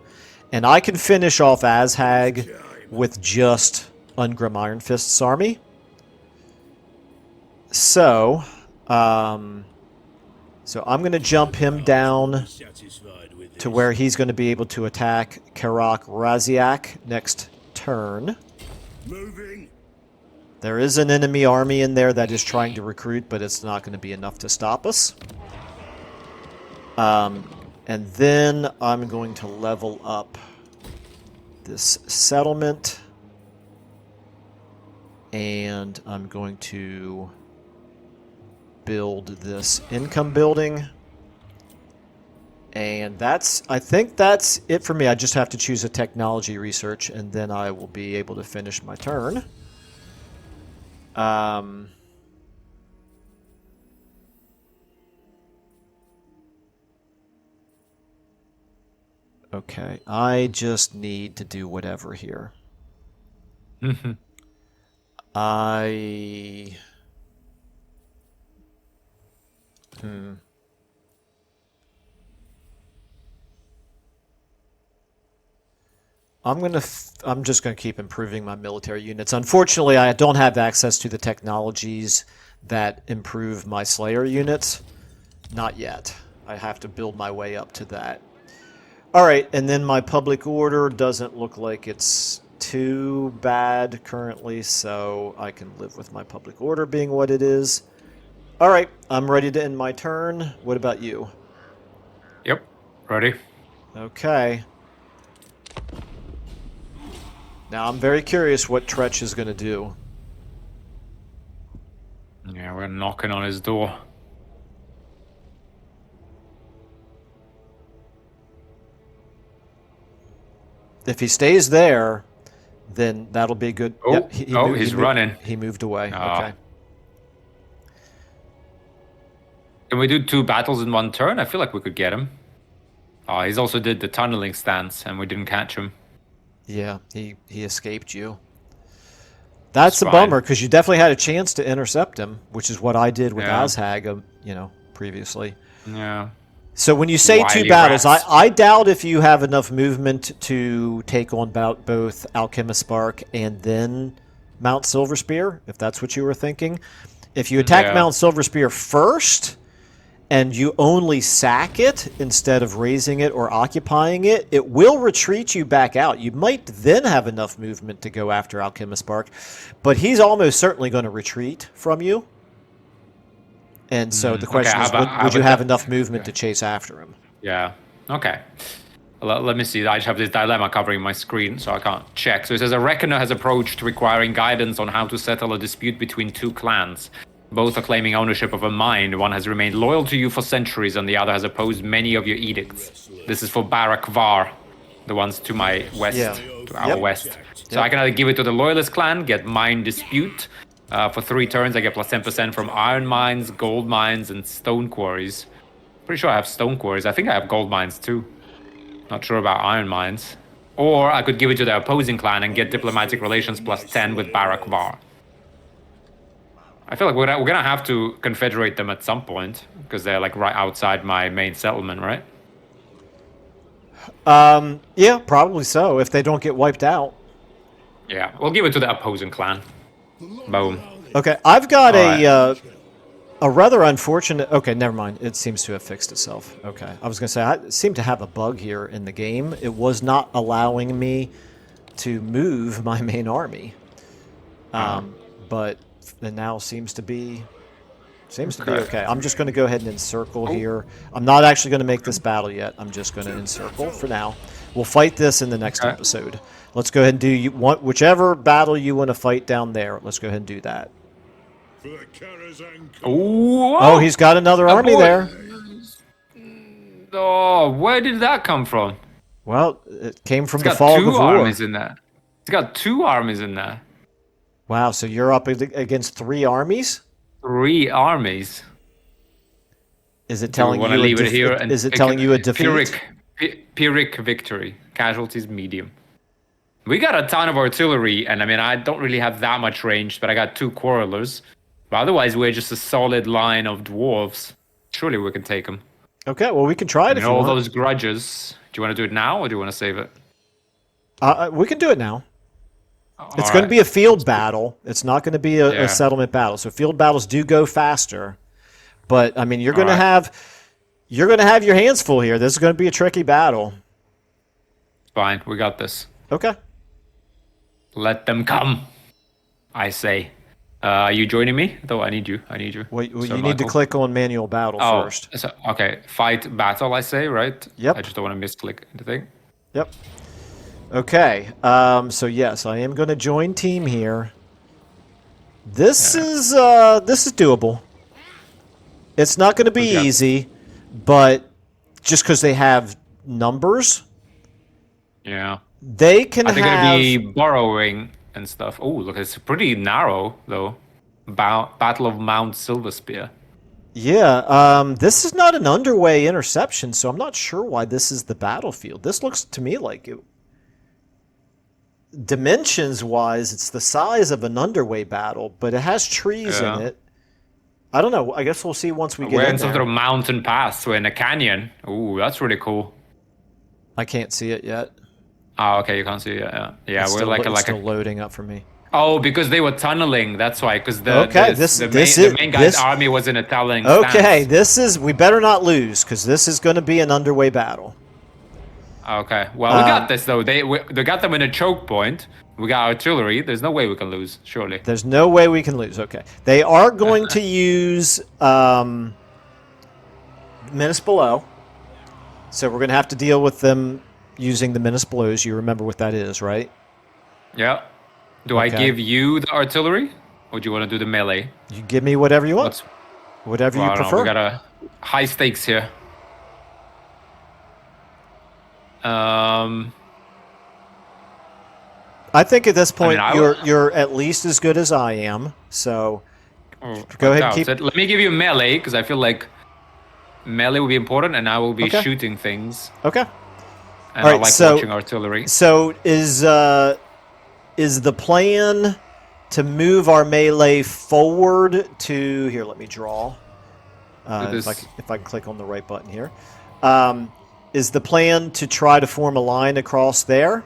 And I can finish off Azhag with just Ungrim Iron Fist's army. So, I'm going to jump him down to where he's going to be able to attack Karak Raziak next turn. Moving. There is an enemy army in there that is trying to recruit, but it's not going to be enough to stop us. And then I'm going to level up this settlement. And I'm going to build this income building. And I think that's it for me. I just have to choose a technology research, and then I will be able to finish my turn. Okay, I just need to do whatever here. I'm just going to keep improving my military units. Unfortunately, I don't have access to the technologies that improve my Slayer units. Not yet. I have to build my way up to that. All right, and then my public order doesn't look like it's too bad currently, so I can live with my public order being what it is. All right, I'm ready to end my turn. What about you? Yep. Ready? Okay. Now I'm very curious what Tretch is going to do. Yeah, we're knocking on his door. If he stays there, then that'll be good. Oh, Yep, he's running. He moved away. Ah. Okay. Can we do 2 battles in 1 turn? I feel like we could get him. Oh, he's also did the tunneling stance, and we didn't catch him. Yeah, he escaped you. That's It's a fine. bummer because you definitely had a chance to intercept him, which is what I did with Yeah. Azhag, previously. Yeah. So when you say 2 Wily battles, rats. I doubt if you have enough movement to take on both Alchemist Spark and then Mount Silverspear, if that's what you were thinking. If you attack Yeah. Mount Silverspear first and you only sack it instead of raising it or occupying it, it will retreat you back out. You might then have enough movement to go after Alchemist Spark, but he's almost certainly going to retreat from you. And so the question how is, about- would you how have about enough movement to chase after him? Yeah. Okay. Let me see. I just have this dilemma covering my screen, so I can't check. So it says a reckoner has approached requiring guidance on how to settle a dispute between 2 clans. Both are claiming ownership of a mine. One has remained loyal to you for centuries, and the other has opposed many of your edicts. This is for Barak Var, the ones to my west, Yeah. to our Yep. west. So Yep. I can either give it to the Loyalist clan, get mine dispute. For 3 turns, I get plus 10% from iron mines, gold mines, and stone quarries. Pretty sure I have stone quarries. I think I have gold mines too. Not sure about iron mines. Or I could give it to the opposing clan and get diplomatic relations plus 10 with Barak Var. I feel like we're gonna have to confederate them at some point because they're like right outside my main settlement, right? Yeah, probably so, if they don't get wiped out. Yeah, we'll give it to the opposing clan. Boom. Okay, I've got Alright. a rather unfortunate... Okay, never mind. It seems to have fixed itself. Okay, I was going to say, I seem to have a bug here in the game. It was not allowing me to move my main army. But it now seems to be... okay. I'm just going to go ahead and encircle here. I'm not actually going to make this battle yet. I'm just going to encircle for now. We'll fight this in the next Okay. episode. Let's go ahead and do whichever battle you want to fight down there. Let's go ahead and do that. For the Karazhan Ooh, Oh, he's got another army boy. there. Oh, where did that come from? Well, it came from It's the got fog 2 of war. armies in there. It's got 2 armies in there. Wow, so you're up against 3 armies? 3 armies. Is it Do we telling want to you leave it here? is it telling you a defeat? Pyrrhic victory. Casualties medium. We got a ton of artillery, and I mean, I don't really have that much range, but I got 2 quarrelers. But otherwise, we're just a solid line of dwarves. Surely we can take them. Okay, well we can try it if you all want. those grudges. Do you want to do it now, or do you want to save it? We can do it now. It's All going to right. be a field battle. It's not going to be Yeah. a settlement battle. So field battles do go faster. But I mean, you're going to Alright. have your hands full here. This is going to be a tricky battle. Fine, we got this. Okay. Let them come, I say. Are you joining me? Though I need you. Well, Sir you need to Michael. click on manual battle Oh, first. so, okay. Fight battle, I say, right? Yep. I just don't want to misclick the thing. Yep. Okay. So yes, I am going to join team here. This is doable. It's not going to be Okay. easy, but just because they have numbers, Yeah. they can Are they have. going to be borrowing and stuff? Oh, look, it's pretty narrow, though. Battle of Mount Silverspear. Yeah. This is not an underway interception, so I'm not sure why this is the battlefield. This looks to me like it. Dimensions-wise, it's the size of an underway battle, but it has trees Yeah. in it. I don't know. I guess we'll see once we get We're in in some there. sort of mountain pass. We're in a canyon. Ooh, that's really cool. I can't see it yet. Oh, okay, you can't see it. Yeah, It's we're still, like it's a still loading up for me. Oh, because they were tunneling. That's why. Because the Okay, the main guy's army was in a tunneling. Okay, stance. we better not lose because this is going to be an underway battle. Okay. Well, we got this though. They got them in a choke point. We got artillery. There's no way we can lose. Surely. There's no way we can lose. Okay, they are going to use Municipal O, so we're going to have to deal with them using the Municipal O's. You remember what that is, right? Yeah. Do I Okay. give you the artillery, or do you want to do the melee? You give me whatever you want, What's whatever well, you I don't know, prefer. we got a high stakes here. I think at this point I you're at least as good as I am. So Oh, go ahead and I doubt keep. it. Let me give you melee because I feel like melee will be important, and I will be Okay. shooting things. Okay. And All I right, like so- watching artillery. So is the plan to move our melee forward to here? Let me draw. This- If I can click on the right button here, is the plan to try to form a line across there?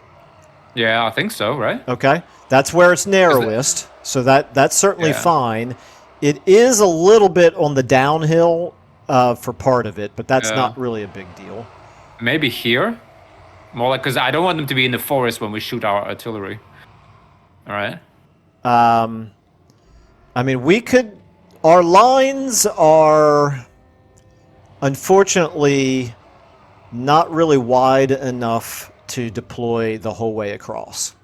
Yeah, I think so, right? Okay, that's where it's narrowest, so that's certainly Yeah. fine. It is a little bit on the downhill for part of it, but that's Yeah. not really a big deal. Maybe here? More like, because I don't want them to be in the forest when we shoot our artillery. All right. I mean, we could. Our lines are, unfortunately, not really wide enough to deploy the whole way across.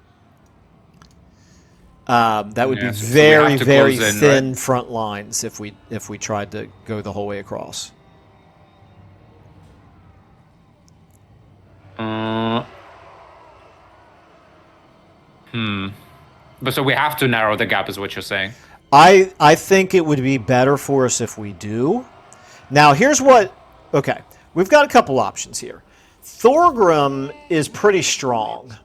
That would Yeah, be so we very, have to very close in, thin right? front lines if we tried to go the whole way across. But so we have to narrow the gap, is what you're saying. I think it would be better for us if we do. Now, here's what... Okay, we've got a couple options here. Thorgrim is pretty strong.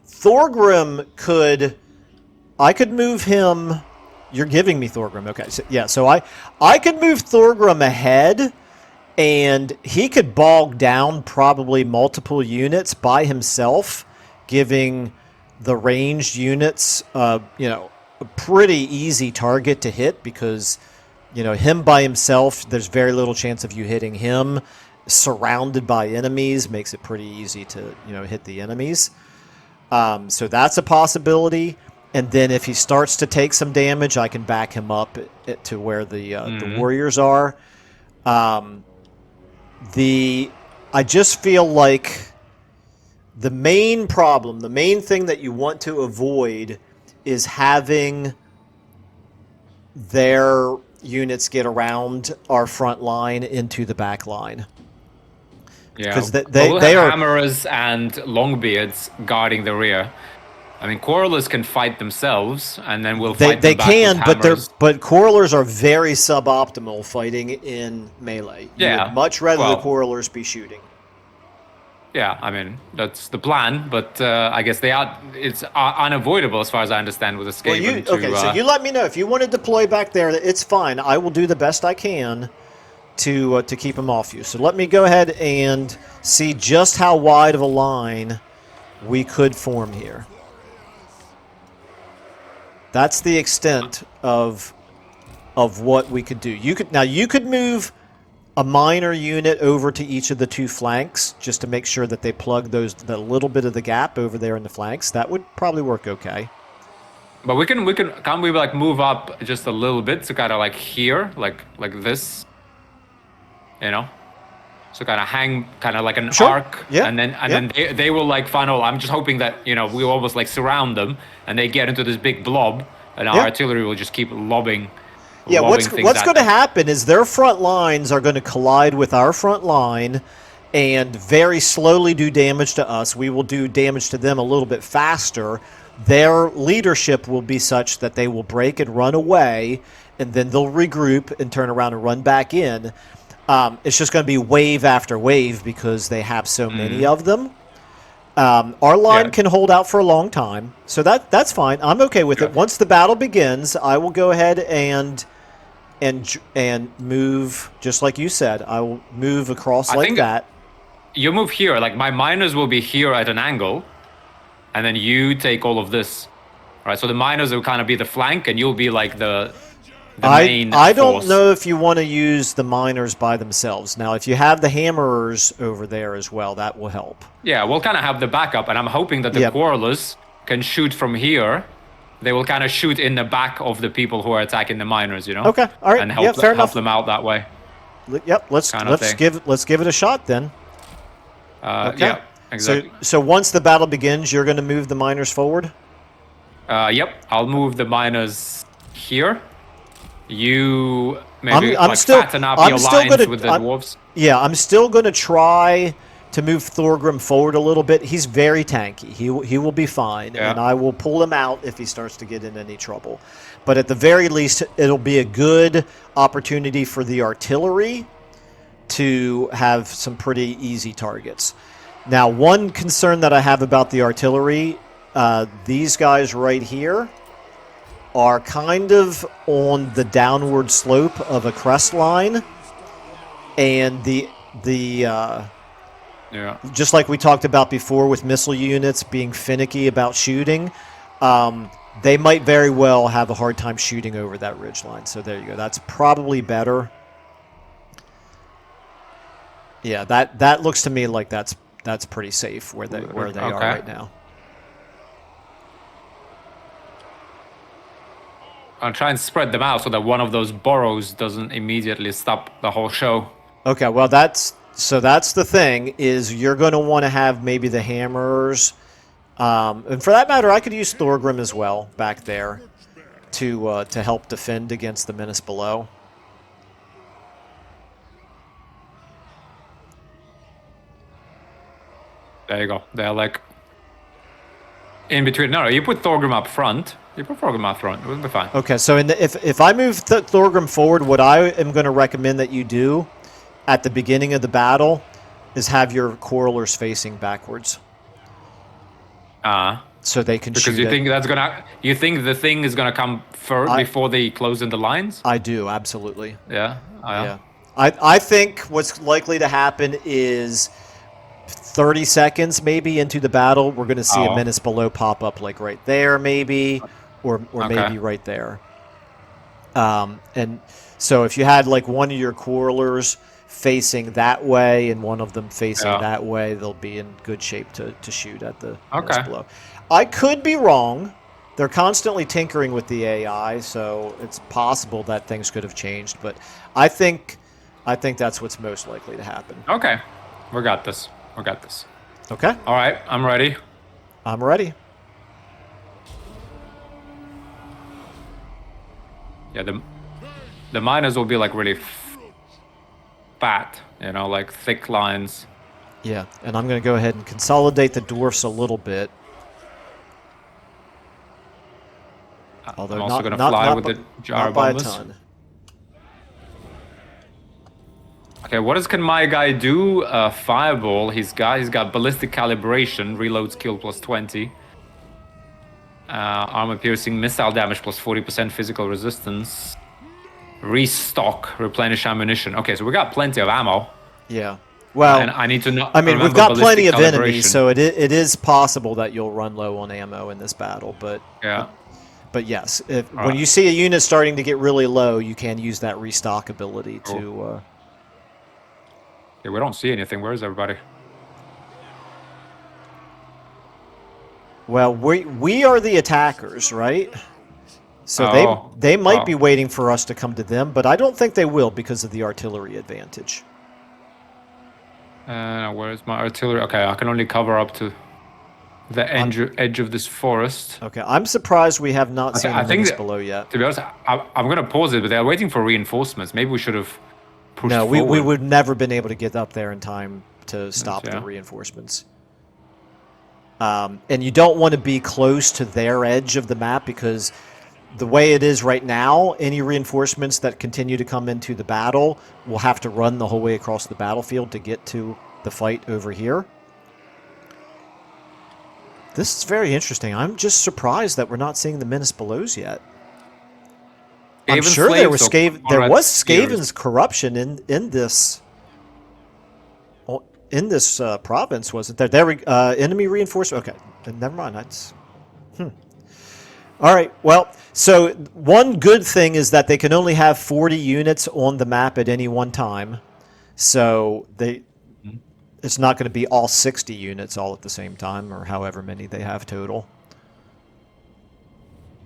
Thorgrim could... I could move him... You're giving me Thorgrim. Okay, so, yeah, so I could move Thorgrim ahead, and he could bog down probably multiple units by himself, giving the ranged units, a pretty easy target to hit because, him by himself, there's very little chance of you hitting him. Surrounded by enemies makes it pretty easy to, hit the enemies. So that's a possibility. And then if he starts to take some damage, I can back him up to where the warriors are. I just feel like the main problem, the main thing that you want to avoid is having their units get around our front line into the back line. Yeah, Because we'll they have are... hammerers and longbeards guarding the rear. I mean, quarrelers can fight themselves, and then we'll fight They them back with can, hammers. but quarrelers are very suboptimal fighting in melee. You Yeah, would much rather the well- quarrelers be shooting. Yeah, I mean, that's the plan, but I guess it's unavoidable as far as I understand with escape. So you let me know if you want to deploy back there. It's fine. I will do the best I can to keep them off you. So let me go ahead and see just how wide of a line we could form here. That's the extent of what we could do. You could move a minor unit over to each of the two flanks just to make sure that they plug the little bit of the gap over there in the flanks. That would probably work okay. But can't we like move up just a little bit to kind of like here, like this, so kind of hang kind of like an Sure. arc, Yeah. and then they will like funnel. I'm just hoping that we almost like surround them and they get into this big blob, and our Yeah. artillery will just keep lobbing. Yeah, what's things going at to them. happen is their front lines are going to collide with our front line and very slowly do damage to us. We will do damage to them a little bit faster. Their leadership will be such that they will break and run away, and then they'll regroup and turn around and run back in. It's just going to be wave after wave because they have so many of them. Our line can hold out for a long time, so that's fine. I'm okay with it. Once the battle begins, I will go ahead and move, just like you said. I will move across like that. You move here, like my miners will be here at an angle, and then you take all of this. All right, so the miners will kind of be the flank, and you'll be like the main I don't force. know if you want to use the miners by themselves. Now, if you have the hammerers over there as well, that will help. Yeah, we'll kind of have the backup, and I'm hoping that the quarrelers can shoot from here. They will kind of shoot in the back of the people who are attacking the miners, Okay, all right, and help, fair help enough. them out that way. Yep, let's give it a shot then. Okay. Yeah, exactly. So once the battle begins, you're going to move the miners forward? Yep, I'll move the miners here. You maybe I'm fatten up your lines with the dwarves. Yeah, I'm still going to try to move Thorgrim forward a little bit. He's very tanky. He will be fine, and I will pull him out if he starts to get in any trouble. But at the very least, it'll be a good opportunity for the artillery to have some pretty easy targets. Now, one concern that I have about the artillery, these guys right here are kind of on the downward slope of a crest line, and just like we talked about before with missile units being finicky about shooting, they might very well have a hard time shooting over that ridge line. So there you go. That's probably better. Yeah, that looks to me like that's pretty safe where they are right now. I'll try and spread them out so that one of those burrows doesn't immediately stop the whole show. Okay, well that's the thing, is you're going to want to have maybe the hammers, and for that matter, I could use Thorgrim as well back there to help defend against the menace below. There you go. They're like in between. No, you put Thorgrim up front. You put Thorgrim up front. It will be fine. Okay, so if I move Thorgrim forward, what I am going to recommend that you do at the beginning of the battle is have your quarrelers facing backwards. So they can shoot. Because you think the thing is gonna come first before they close in the lines? I do, absolutely. Yeah. Yeah. I think what's likely to happen is 30 seconds maybe into the battle, we're going to see a menace below pop up like right there maybe, or maybe right there. And so if you had like one of your quarrelers facing that way and one of them facing that way, they'll be in good shape to shoot at the menace below. I could be wrong. They're constantly tinkering with the AI, so it's possible that things could have changed, but I think that's what's most likely to happen. Okay. We got this. Okay. All right. I'm ready. I'm ready. Yeah, the miners will be like really fat, like thick lines. Yeah, and I'm going to go ahead and consolidate the dwarfs a little bit. Although I'm also going to fly with the gyro bombers. Not by a ton. Okay, what can my guy do? Fireball. He's got ballistic calibration, reload skill plus 20. Armor piercing, missile damage plus 40% physical resistance. Restock, replenish ammunition. Okay, so we got plenty of ammo. Yeah. Well, and I need to know. I mean, we've got plenty of enemies, so it is possible that you'll run low on ammo in this battle. But But yes, when you see a unit starting to get really low, you can use that restock ability to. Yeah, we don't see anything. Where is everybody? Well, we are the attackers, right? So they might be waiting for us to come to them, but I don't think they will because of the artillery advantage. Where is my artillery? Okay, I can only cover up to the edge of this forest. Okay, I'm surprised we have not seen the below yet. To be honest, I'm going to pause it, but they're waiting for reinforcements. Maybe we should have pushed forward. No, we would never been able to get up there in time to stop the reinforcements. And you don't want to be close to their edge of the map because the way it is right now, any reinforcements that continue to come into the battle will have to run the whole way across the battlefield to get to the fight over here. This is very interesting. I'm just surprised that we're not seeing the menace belows yet. I'm sure there was Skaven's corruption in this province, wasn't there? Enemy reinforcement. Okay, never mind. That's all right. Well, so one good thing is that they can only have 40 units on the map at any one time. So it's not going to be all 60 units all at the same time, or however many they have total.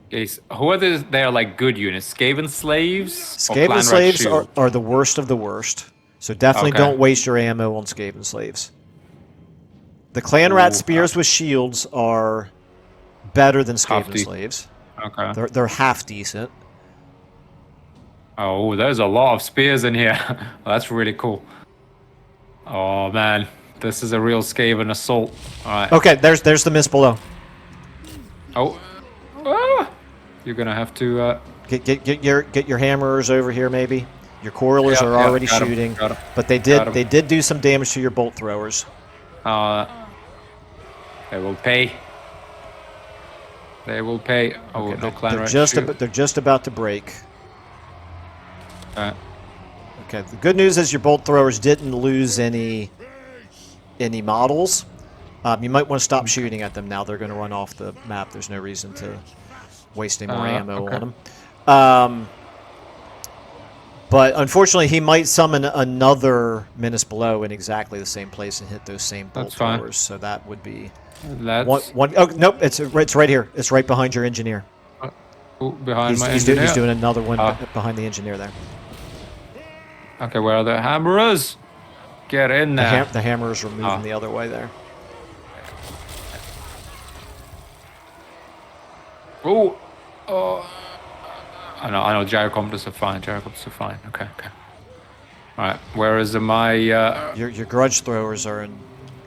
Okay, so who are they are like good units? Skaven slaves? Skaven slaves are the worst of the worst. So definitely don't waste your ammo on Skaven slaves. The clan rat spears with shields are better than Skaven slaves. Okay. They're half decent. Oh, there's a lot of spears in here. That's really cool. Oh man, this is a real Skaven assault. All right. Okay, there's the miss below. Oh, you're gonna have to get your hammers over here maybe. Your Correlers Yeah, are yeah, already got 'em, shooting, got 'em, but they got 'em. did do some damage to your bolt throwers. They will pay. They will pay. Oh, Okay, no clan right just shoot. they're just about to break. Uh, Okay, the good news is your bolt throwers didn't lose any models. You might want to stop shooting at them now. They're going to run off the map. There's no reason to waste any more ammo okay. on them. But unfortunately, he might summon another Menace Below in exactly the same place and hit those same bolt That's fine. throwers. So that would be That's one. Oh nope, it's right here. It's right behind your engineer. behind my He's engineer. doing another one behind the engineer there. Okay, where are the hammerers? Get in there. The hammers are moving the other way there. Oh, I know. Gyrocopters are fine. Gyrocopters are fine. Okay. All right. Where is my? Your grudge throwers are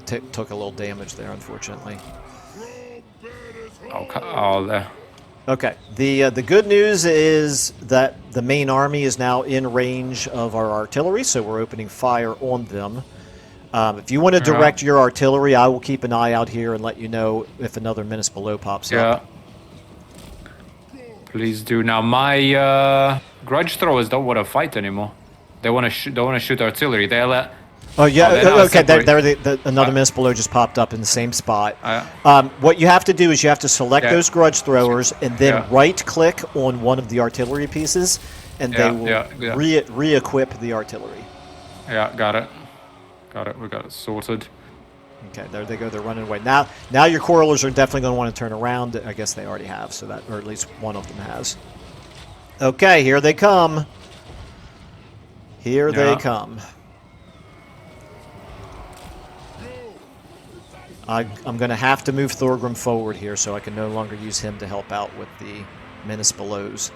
took a little damage there, unfortunately. Oh, there. Okay. The good news is that the main army is now in range of our artillery, so we're opening fire on them. If you want to direct your artillery, I will keep an eye out here and let you know if another Menace Below pops up. Please do. Now my grudge throwers don't want to fight anymore. They want to shoot artillery. They let. Oh yeah. Okay. separate. Another Menace Below just popped up in the same spot. What you have to do is you have to select those grudge throwers and then right-click on one of the artillery pieces, and they will re-equip the artillery. Yeah, got it. We got it sorted. Okay, there they go. They're running away. Now your Correlers are definitely going to want to turn around. I guess they already have, so that, or at least one of them has. Okay, here they come. Here they come. I'm going to have to move Thorgrim forward here, so I can no longer use him to help out with the Menace Belows.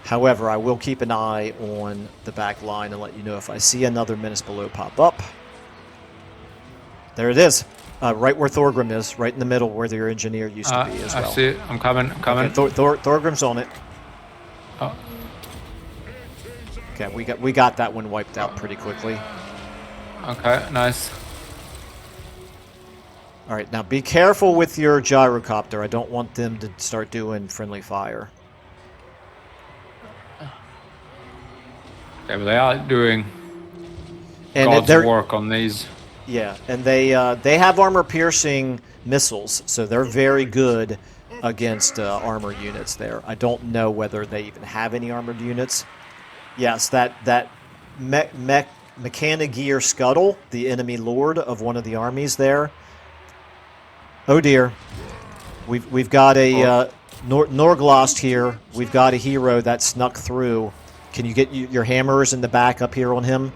However, I will keep an eye on the back line and let you know if I see another Menace Below pop up. There it is, right where Thorgrim is, right in the middle where your engineer used to be as well. I see it. I'm coming. Okay, Thorgrim's on it. Okay, we got that one wiped out pretty quickly. Okay, nice. All right, now be careful with your gyrocopter. I don't want them to start doing friendly fire. Okay, but they are doing God's work on these. Yeah, and they have armor-piercing missiles, so they're very good against armor units there. I don't know whether they even have any armored units. Yes, that Mechanigear Scuttle, the enemy lord of one of the armies there. Oh dear, we've got a Norglost here. We've got a hero that snuck through. Can you get your hammers in the back up here on him?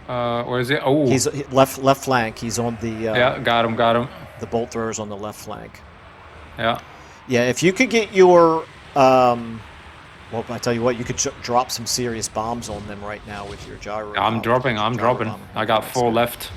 Where is it? Oh, he's left flank. He's on the got him. The bolt throwers on the left flank. Yeah. If you could get your well, I tell you what, you could drop some serious bombs on them right now with your gyro. I'm dropping. I got 4 left.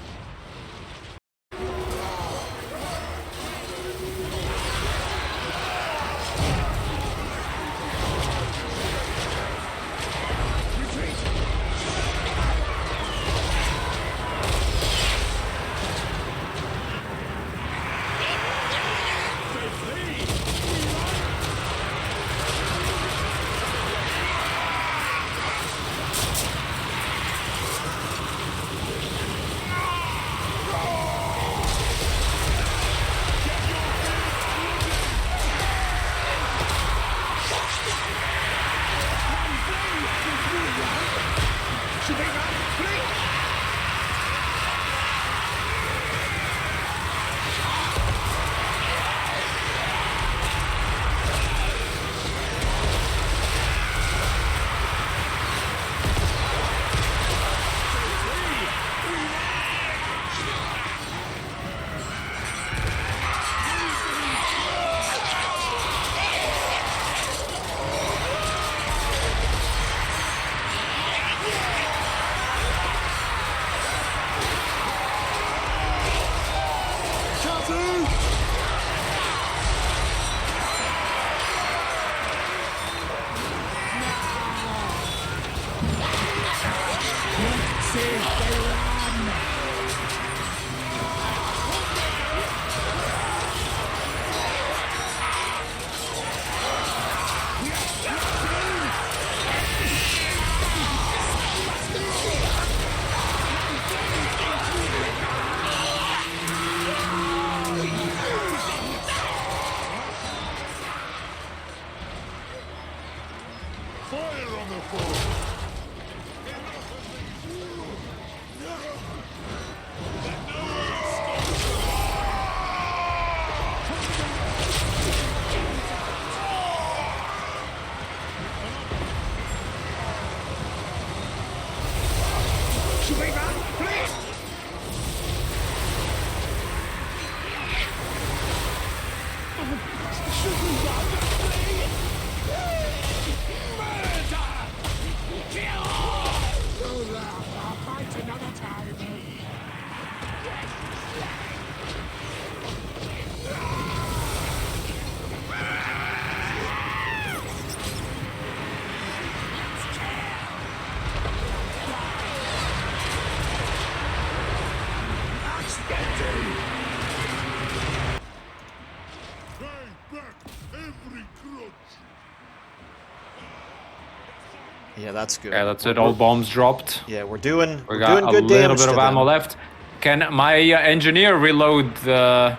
Yeah, that's good. Yeah, that's it. All bombs dropped. Yeah, we're doing We we're got doing a good little damage bit to of ammo them. left. Can my engineer reload the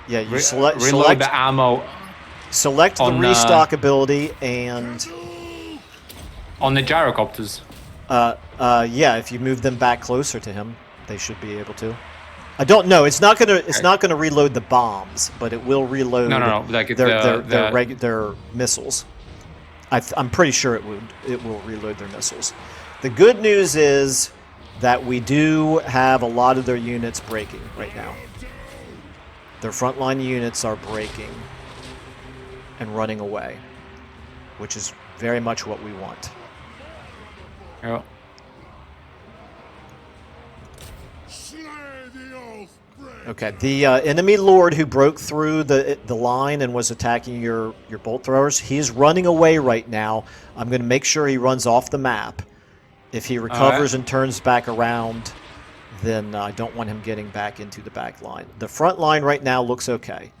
Yeah, you reload the ammo select the on, restock ability and on the gyrocopters? yeah, if you move them back closer to him, they should be able to. I don't know. It's not gonna reload the bombs, but it will reload No. Like their missiles. I'm pretty sure it will reload their missiles. The good news is that we do have a lot of their units breaking right now. Their frontline units are breaking and running away, which is very much what we want. Yeah. Okay, the enemy lord who broke through the line and was attacking your bolt throwers, he's running away right now. I'm going to make sure he runs off the map. If he recovers and turns back around, then I don't want him getting back into the back line. The front line right now looks okay.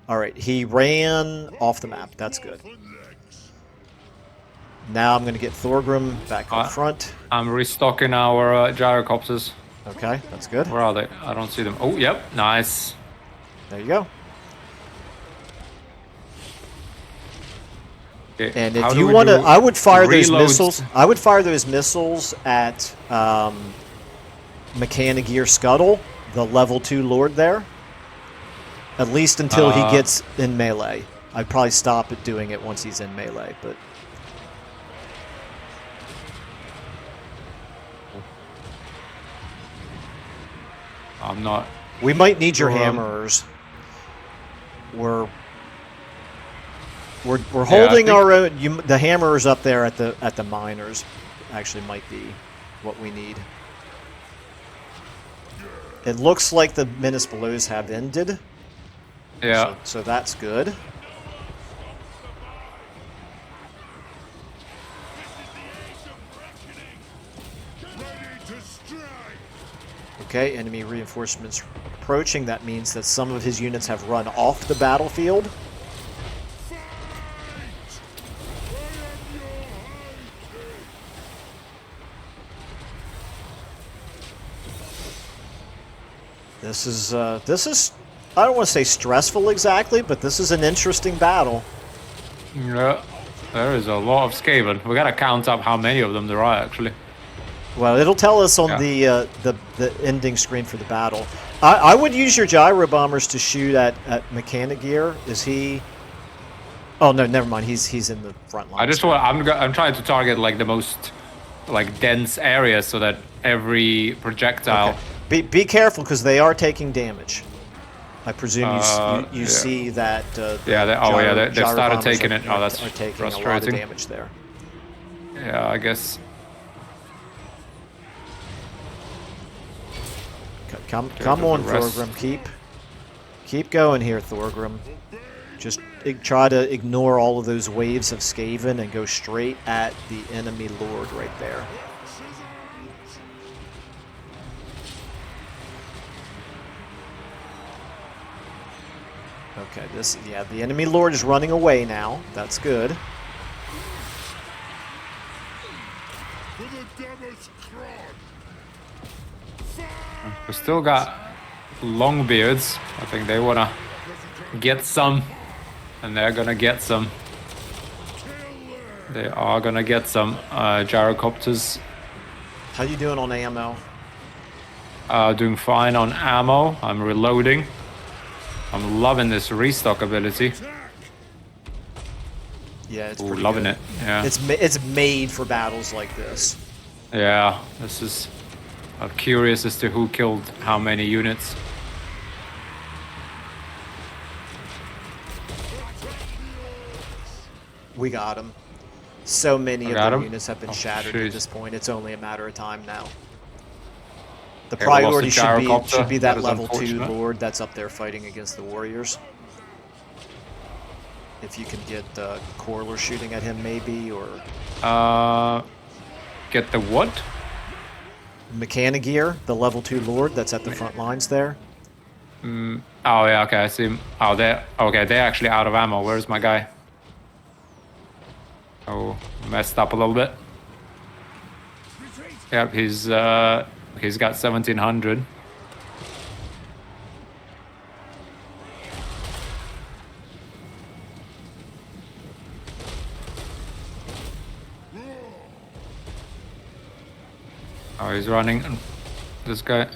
All right, he ran off the map. That's good. Now I'm going to get Thorgrim back up front. I'm restocking our gyrocopters. Okay, that's good. Where are they? I don't see them. Oh, yep, nice. There you go. Okay. And if you want to, I would fire those missiles. I would fire those missiles at Mechanigear Scuttle, the level 2 lord there. At least until he gets in melee. I'd probably stop at doing it once he's in melee, but. I'm not. We might need your hammerers. We're holding our own. The hammerers up there at the miners actually might be what we need. It looks like the menace belows have ended. Yeah. So that's good. Okay, enemy reinforcements approaching. That means that some of his units have run off the battlefield. This is I don't want to say stressful exactly, but this is an interesting battle. Yeah, there is a lot of Skaven. We gotta count up how many of them there are actually. Well, it'll tell us on the ending screen for the battle. I would use your gyro bombers to shoot at Mechanigear. Is he? Oh no, never mind. He's in the front line. I'm trying to target like the most like dense areas so that every projectile. Okay. Be careful because they are taking damage. I presume you see that. They've started taking it. Oh, that's are taking frustrating. a lot of damage there. Yeah, I guess. Come on, Thorgrim. Keep going here, Thorgrim. Just try to ignore all of those waves of Skaven and go straight at the enemy lord right there. Okay, the enemy lord is running away now. That's good. We still got Longbeards. I think they wanna get some, and they're gonna get some. They are gonna get some gyrocopters. How you doing on ammo? Doing fine on ammo. I'm reloading. I'm loving this restock ability. Yeah, it's pretty loving good. it. Yeah, it's made for battles like this. Yeah, this is. I'm curious as to who killed how many units. We got him. So many of their units have been shattered at jeez. this point. It's only a matter of time now. The Okay, we lost priority the gyrocopter. should be that That is level 2 unfortunate. lord that's up there fighting against the warriors. If you can get Corler shooting at him, maybe, or get the what? Mechanigear, the level 2 lord that's at the front lines there. Oh yeah, okay, I see him. Oh, they're actually out of ammo. Where's my guy? Oh, messed up a little bit. Yep, he's got 1700. Oh, he's running. This guy.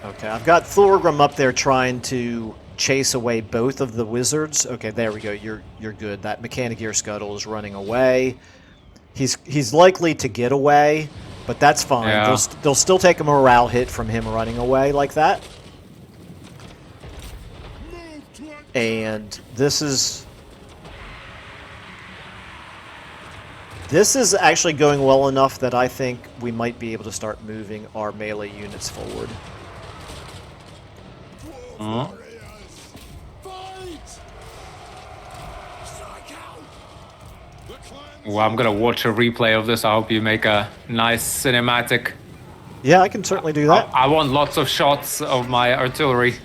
Okay, I've got Thorgrim up there trying to chase away both of the wizards. Okay, there we go. You're good. That mechanic gear scuttle is running away. He's likely to get away, but that's fine. Yeah. They'll still take a morale hit from him running away like that. And this is actually going well enough that I think we might be able to start moving our melee units forward. Well, I'm gonna watch a replay of this. I hope you make a nice cinematic. Yeah, I can certainly do that. I want lots of shots of my artillery.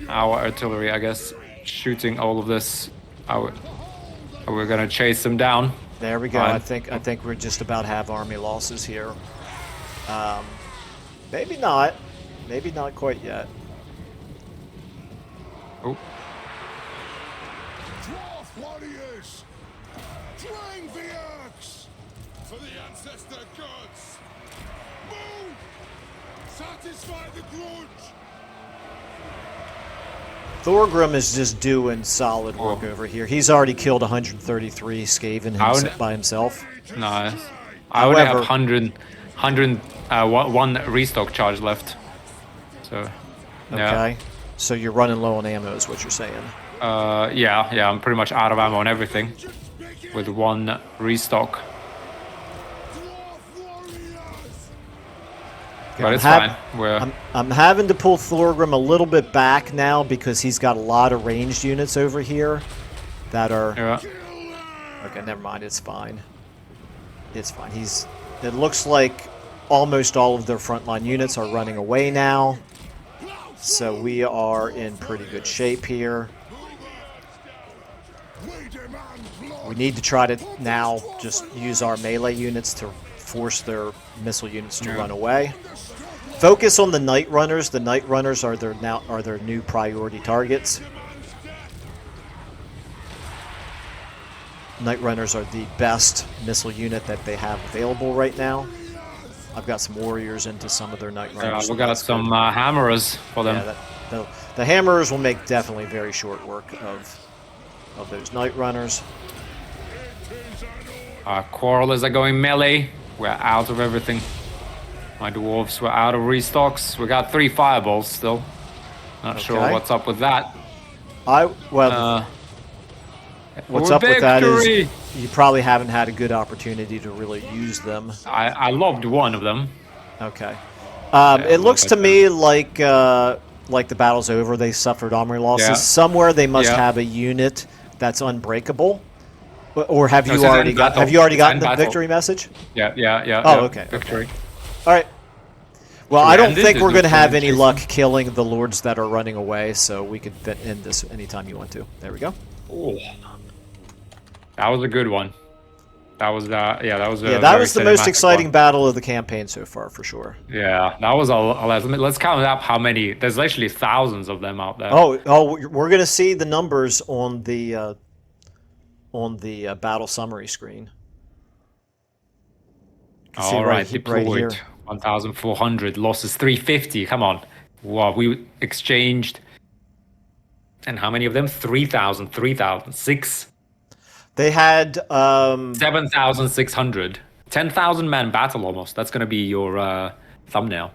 Our artillery, I guess, shooting all of this. We're gonna chase them down. There we go. Fine. I think we're just about have army losses here. Maybe not. Maybe not quite yet. Oh, Dwarf warriors! Twang the axe! For the ancestor gods! Move! Satisfy the grudge! Thorgrim is just doing solid work over here. He's already killed 133 Skaven by himself. nice. I only have However- 101 restock charge left. So, yeah. Okay. So you're running low on ammo is what you're saying. Yeah, I'm pretty much out of ammo on everything with one restock. Dwarf warriors! But it's I'm hap- fine. I'm having to pull Thorgrim a little bit back now because he's got a lot of ranged units over here that are... Yeah. Okay, never mind. It's fine. It's fine. It looks like almost all of their frontline units are running away now. So we are in pretty good shape here. We need to try to now just use our melee units to force their missile units to run away. Focus on the Night Runners. The Night Runners are their new priority targets. Night Runners are the best missile unit that they have available right now. I've got some warriors into some of their Night Runners. We got some hammerers for them. Yeah, the hammerers will make definitely very short work of those Night Runners. Our quarrelers are going melee. We're out of everything. My dwarves were out of restocks. We got 3 fireballs still. Not sure Okay. what's up with that. What's up with that is you probably haven't had a good opportunity to really use them. I lobbed one of them. Okay. It looks to me like the battle's over. They suffered armory losses. Yeah. Somewhere they must Yeah. have a unit that's unbreakable. Or have No, it you says already end got? battle. Have you already It's gotten end the battle. victory message? Yeah. Oh, okay. Victory. All right. Well, Should I we don't end it? think Is we're it going to have any Jason? luck killing the lords that are running away, so we could end this anytime you want to. There we go. Ooh. That was a good one. That was that was a Yeah, that very was the most cinematic exciting one. battle of the campaign so far, for sure. Yeah, that was a let's count up how many. There's actually thousands of them out there. Oh, we're going to see the numbers on the battle summary screen. You can see all right, right here. deployed. 1,400 losses, 350. Come on, wow, we exchanged. And how many of them? 3,000, 6. They had 7,600. 10,000 man battle almost. That's gonna be your thumbnail.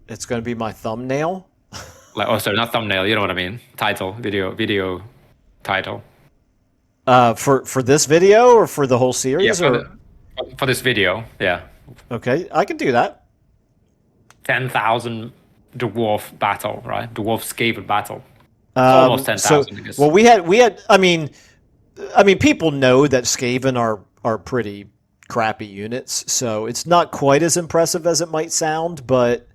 it's going to be my thumbnail. Like, oh, sorry, not thumbnail. You know what I mean? Title, video title. For this video or for the whole series? For this video, yeah. Okay, I can do that. 10,000 dwarf battle, right? Dwarf Skaven battle. Almost 10,000, I guess. Well, we had. I mean, people know that Skaven are pretty crappy units, so it's not quite as impressive as it might sound. But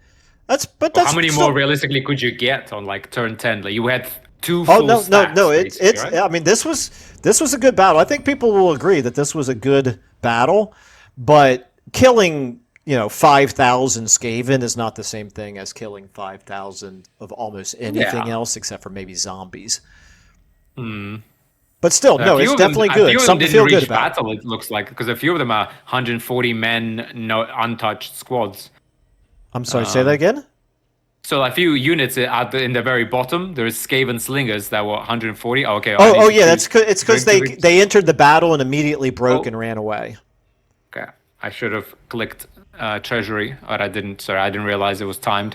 that's How many still- more realistically could you get on like turn 10? Like, you had 2 Oh full no! stacks, It's. basically, right? I mean, this was a good battle. I think people will agree that this was a good battle, but killing 5,000 Skaven is not the same thing as killing 5,000 of almost anything else except for maybe zombies. But still, no, it's definitely good. A few of them Something to feel didn't good reach about. battle, it looks like, because a few of them are 140 men, no untouched squads. I'm sorry, say that again? So a few units in the very bottom, there's Skaven slingers that were 140. Oh, okay. Oh yeah, it's because they entered the battle and immediately broke and ran away. Okay, I should have clicked treasury, but I didn't. Sorry, I didn't realize it was timed.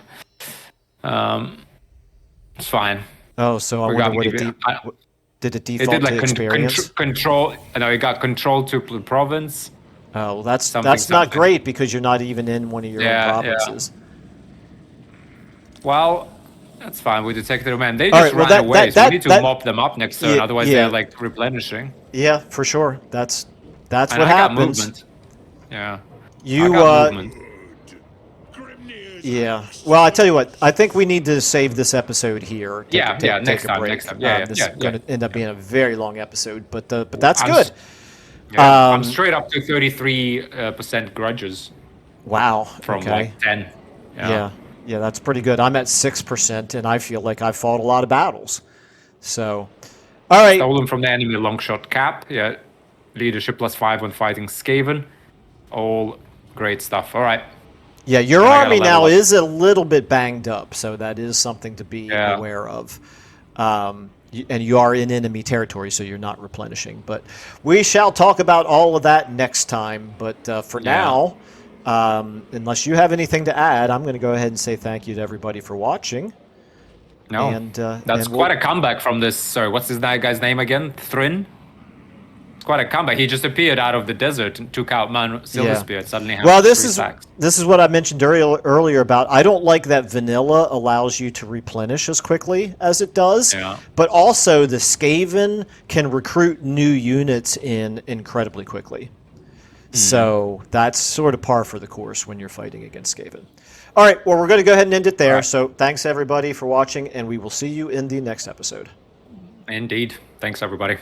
It's fine. Oh, so I wonder what did it default it did like to experience? control. No, it got control to province. Oh, well, that's Something. not great because you're not even in one of your own provinces. Yeah. Well, that's fine. We detected them, man. They All just right, well, ran away. So we need to mop them up next turn. Otherwise, they're like replenishing. Yeah, for sure. That's what I got happens. Movement. Yeah. You I got movement. Yeah. Well, I tell you what. I think we need to save this episode here. Next time. Next time. This is going to end up being a very long episode, but that's I'm good. I'm straight up to 33% grudges. Wow. From like 10. Yeah, that's pretty good. I'm at 6%, and I feel like I've fought a lot of battles. So, all right. Stolen from the enemy longshot cap. Yeah. Leadership +5 when fighting Skaven. All great stuff. All right. Yeah, your army now is a little bit banged up, so that is something to be aware of. And you are in enemy territory, so you're not replenishing. But we shall talk about all of that next time. But for now, unless you have anything to add, I'm going to go ahead and say thank you to everybody for watching. No, that's quite a comeback from this. Sorry, what's this guy's name again? Thrin? It's quite a comeback. He just appeared out of the desert and took out Man Silverspear. It suddenly has this is what I mentioned earlier about I don't like that vanilla allows you to replenish as quickly as it does. Yeah. But also the Skaven can recruit new units in incredibly quickly. So that's sort of par for the course when you're fighting against Skaven. All right, well, we're going to go ahead and end it there. Right. So thanks, everybody, for watching, and we will see you in the next episode. Indeed. Thanks, everybody.